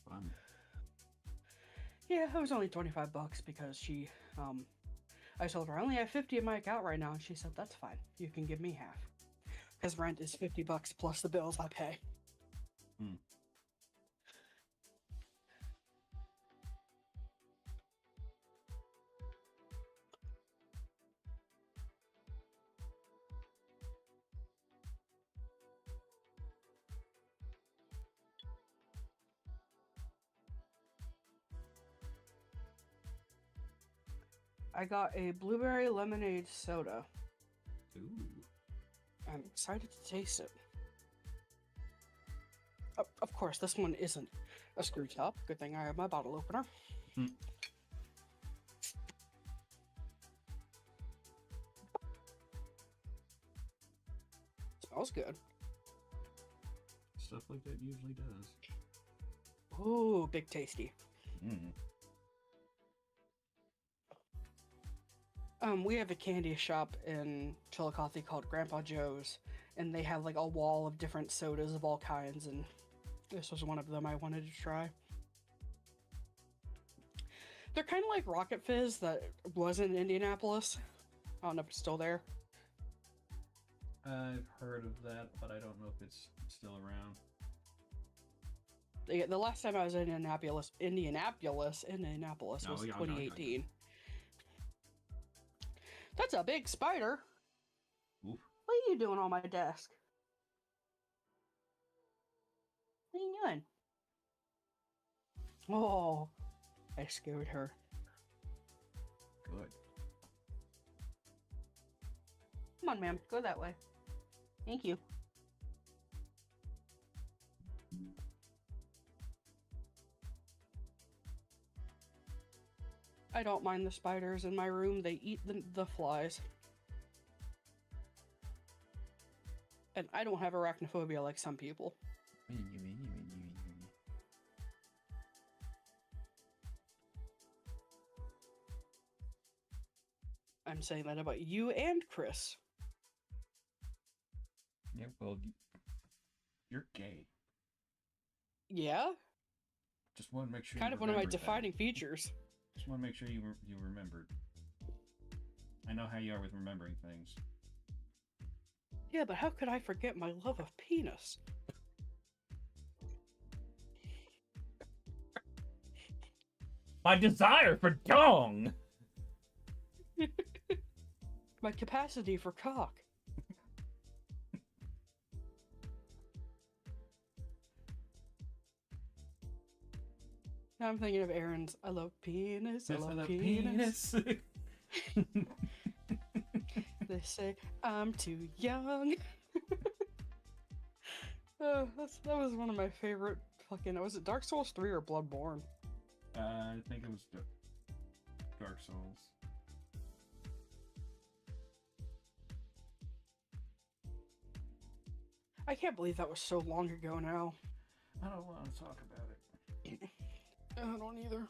Fun. Yeah, it was only $25 because she I told her I only have 50 in my account right now, and she said that's fine. You can give me half. Because rent is $50 plus the bills I pay. Hmm. I got a blueberry lemonade soda. Ooh. I'm excited to taste it. Of course, this one isn't a screw top. Good thing I have my bottle opener. Hmm. Smells good. Stuff like that usually does. Ooh, big tasty. Mm. We have a candy shop in Chillicothe called Grandpa Joe's, and they have like a wall of different sodas of all kinds, and this was one of them I wanted to try. They're kind of like Rocket Fizz that was in Indianapolis. I don't know if it's still there. I've heard of that, but I don't know if it's still around. The last time I was in Indianapolis was Oh, yeah, 2018. That's a big spider. Oof. What are you doing on my desk? What are you doing? Oh, I scared her. Good. Come on, ma'am. Go that way. Thank you. I don't mind the spiders in my room. They eat the flies. And I don't have arachnophobia like some people. I'm saying that about you and Chris. Yeah, well, you're gay. Yeah? Just want to make sure. Kind of one of my defining features. Just want to make sure you remembered. I know how you are with remembering things. Yeah, but how could I forget my love of penis? My desire for dong! My capacity for cock. Now I'm thinking of Aaron's. I love penis. I Yes, love I love penis. penis. They say I'm too young. That was one of my favorite fucking. Was it Dark Souls 3 or Bloodborne? I think it was Dark Souls. I can't believe that was so long ago now. I don't want to talk about it. I don't either.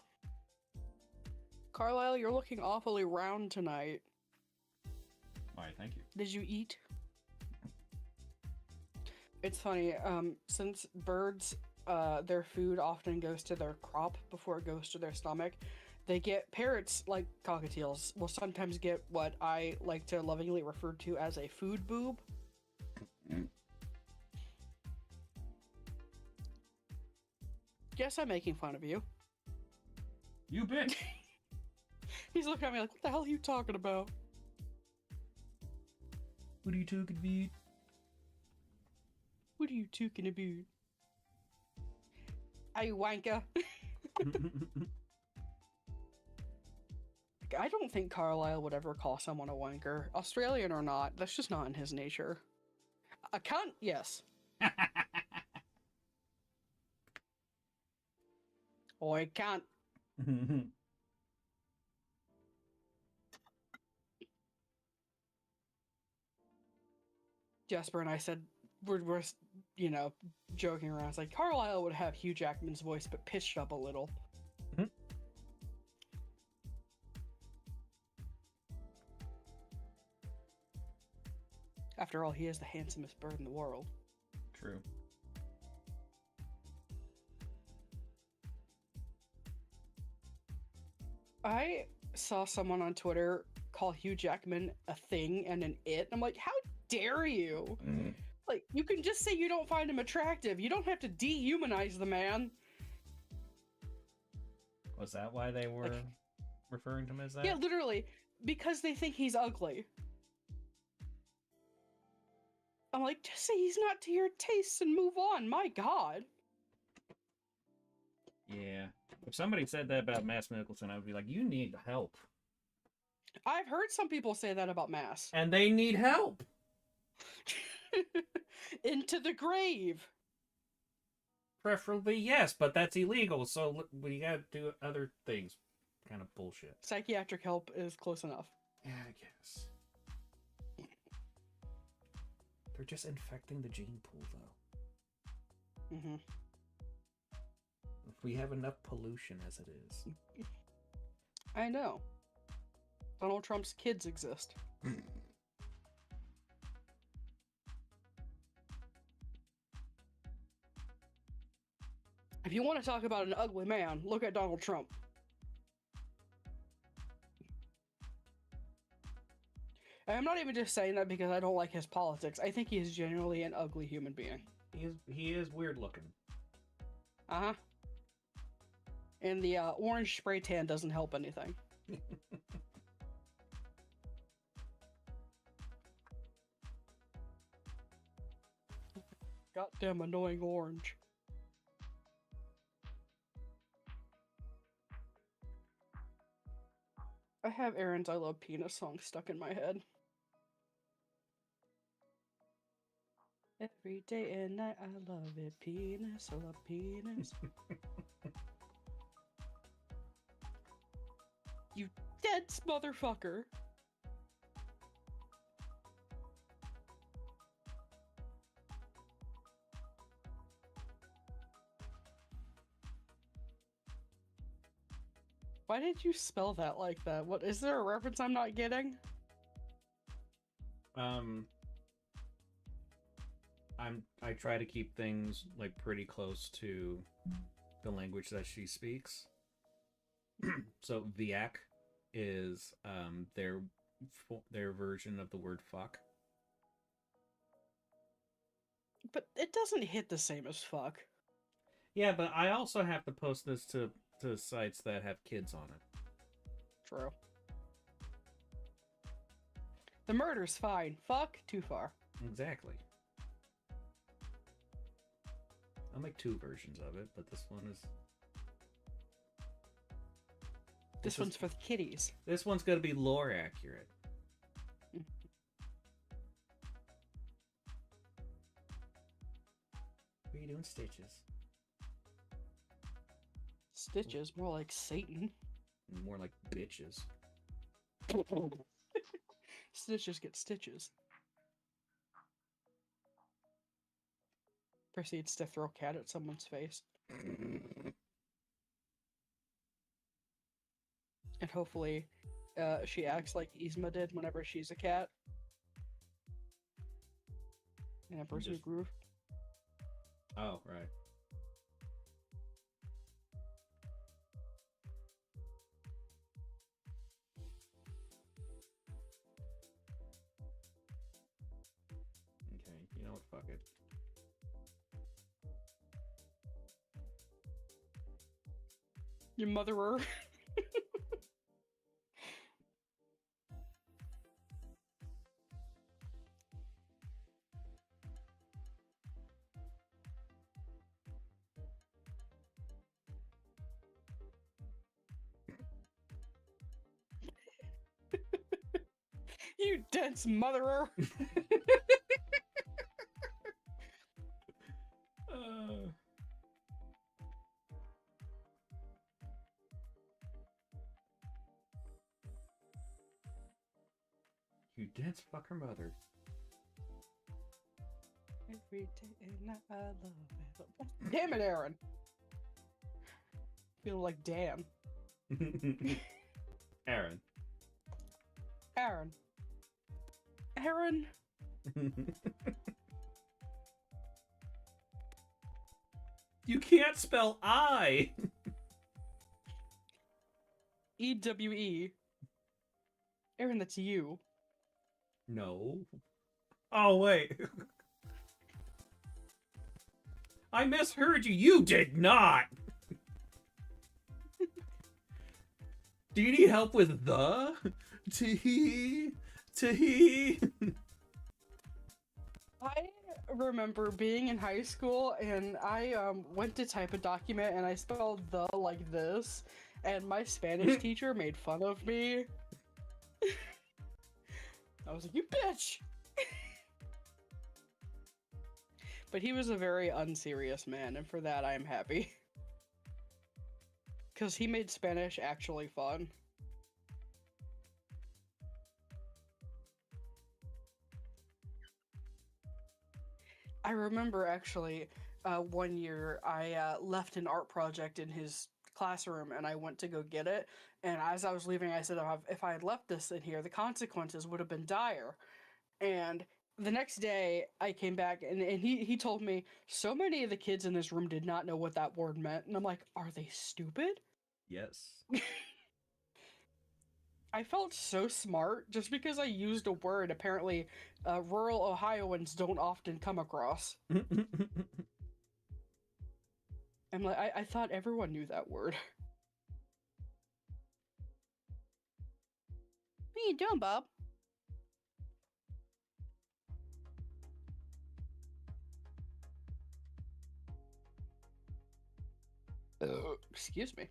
Carlisle, you're looking awfully round tonight. Why, thank you. Did you eat? It's funny, since birds, their food often goes to their crop before it goes to their stomach. Parrots, like cockatiels, will sometimes get what I like to lovingly refer to as a food boob. Guess I'm making fun of you. You bitch! He's looking at me like, what the hell are you talking about? What are you talking about? What are you talking about? Are you wanker? I don't think Carlisle would ever call someone a wanker. Australian or not, that's just not in his nature. A cunt? Yes. Oh, I can't. Jasper and I said, we're joking around. It's like, Carlisle would have Hugh Jackman's voice, but pitched up a little. Mhm. After all, he is the handsomest bird in the world. True. I saw someone on Twitter call Hugh Jackman a thing and an it. I'm like, how dare you? Like, you can just say you don't find him attractive. You don't have to dehumanize the man. Was that why they were referring to him as that? Yeah, literally. Because they think he's ugly. I'm like, just say he's not to your tastes and move on. My God. Yeah. If somebody said that about Mads Mikkelsen, I would be like, you need help. I've heard some people say that about Mass. And they need help! Into the grave. Preferably, yes, but that's illegal, so we gotta do other things. Kind of bullshit. Psychiatric help is close enough. Yeah, I guess. They're just infecting the gene pool, though. Mm-hmm. We have enough pollution as it is. I know. Donald Trump's kids exist. If you want to talk about an ugly man, look at Donald Trump. And I'm not even just saying that because I don't like his politics. I think he is genuinely an ugly human being. He is weird looking. Uh-huh. And the orange spray tan doesn't help anything. Goddamn annoying orange. I have Aaron's I Love Penis song stuck in my head. Every day and night I love it, penis, I love penis. You dead motherfucker. Why did you spell that like that? What is there a reference I'm not getting? I try to keep things like pretty close to the language that she speaks. So Viak is their version of the word fuck. But it doesn't hit the same as fuck. Yeah, but I also have to post this to sites that have kids on it. True. The murder's fine. Fuck, too far. Exactly. I'll make 2 versions of it, but this one is This one's for the kitties. This one's gonna be lore accurate. What are you doing, Stitches? Stitches, more like Satan. More like bitches. Stitches get stitches. Proceeds to throw cat at someone's face. And hopefully, she acts like Yzma did whenever she's a cat. In Emperor's New Groove. Oh, right. Okay, you know what? Fuck it. Your motherer. You dense motherer. You dense fucker mother. Every day and I love it. Damn it, Aaron. Feel like Dan. Aaron. Aaron. Aaron. You can't spell I. E-W-E. Aaron, that's you. No. Oh, wait. I misheard you. You did not. Do you need help with the? Tee. I remember being in high school and I went to type a document and I spelled the like this, and my Spanish teacher made fun of me. I was like, you bitch! But he was a very unserious man, and for that I am happy. Because he made Spanish actually fun. I remember actually one year I left an art project in his classroom and I went to go get it, and as I was leaving I said, if I had left this in here, the consequences would have been dire. And the next day I came back and he told me, so many of the kids in this room did not know what that word meant, and I'm like, are they stupid? Yes. I felt so smart just because I used a word apparently rural Ohioans don't often come across. I'm like, I thought everyone knew that word. What are you doing, Bob? Excuse me.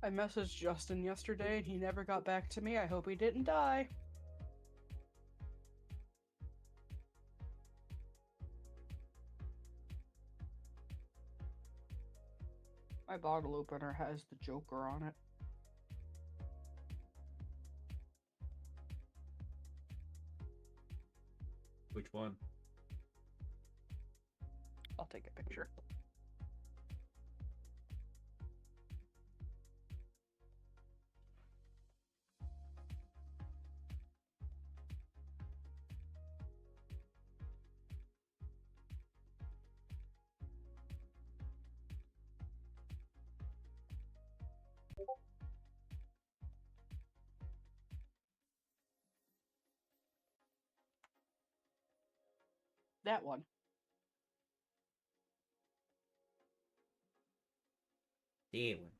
I messaged Justin yesterday and he never got back to me. I hope he didn't die. My bottle opener has the Joker on it. Which one? I'll take a picture. That one. That one.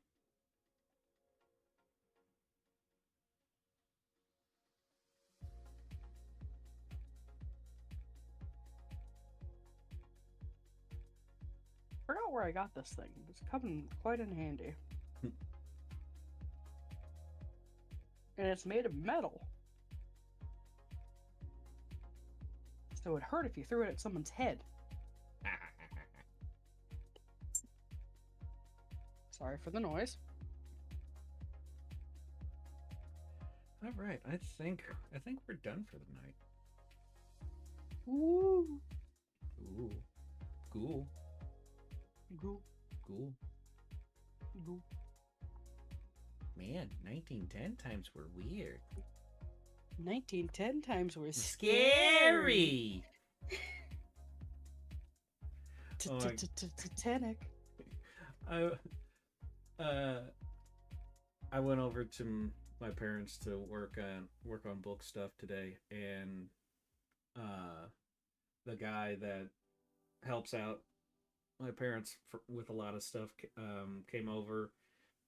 forgot where I got this thing. It's coming quite in handy. And it's made of metal. So it would hurt if you threw it at someone's head. Sorry for the noise. All right, I think we're done for the night. Ooh. Ooh. Cool. Cool. Cool. Cool. Man, 1910 times were weird. 1910 times were Scary. Titanic. I went over to my parents to work on book stuff today, and the guy that helps out my parents with a lot of stuff came over.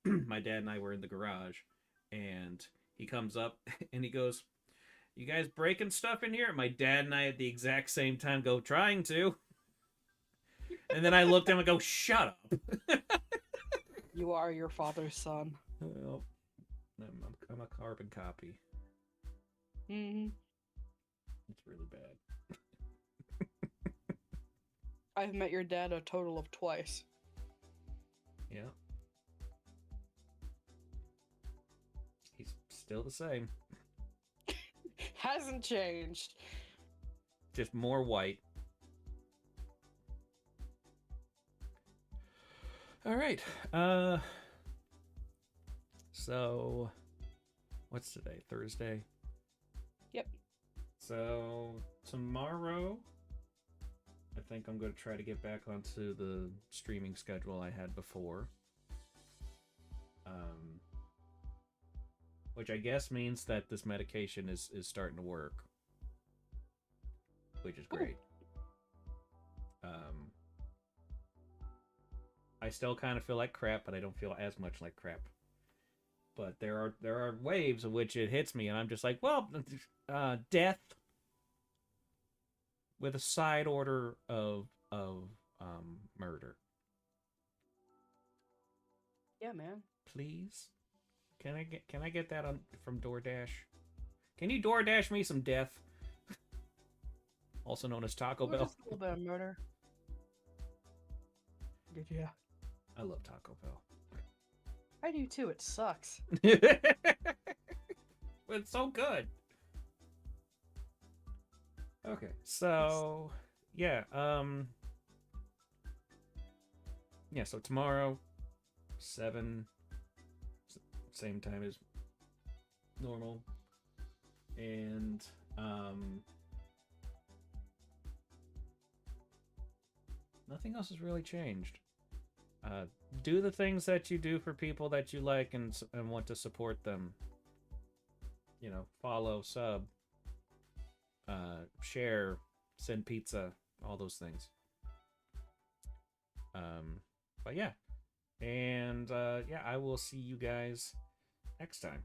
My dad and I were in the garage, and he comes up and he goes, "You guys breaking stuff in here?" My dad and I at the exact same time go, "Trying to." And then I looked at him and go, "Shut up." You are your father's son. Well, I'm a carbon copy. Mm-hmm. It's really bad. I've met your dad a total of twice. Yeah. He's still the same. Hasn't changed. Just more white. All right. So what's today? Thursday? Yep. So tomorrow I think I'm going to try to get back onto the streaming schedule I had before. Which I guess means that this medication is starting to work. Which is great. I still kind of feel like crap, but I don't feel as much like crap. But there are waves of which it hits me, and I'm just like, well, death with a side order of murder. Yeah, man. Please, can I get that from DoorDash? Can you DoorDash me some death? Also known as Taco Bell. Just a little bit of murder. Yeah. I love Taco Bell. I do too. It sucks. It's so good. Okay, so yeah, so tomorrow, 7, same time as normal, and nothing else has really changed. Do the things that you do for people that you like and want to support them. You know, follow, sub, share, send pizza, all those things. But yeah, and I will see you guys next time.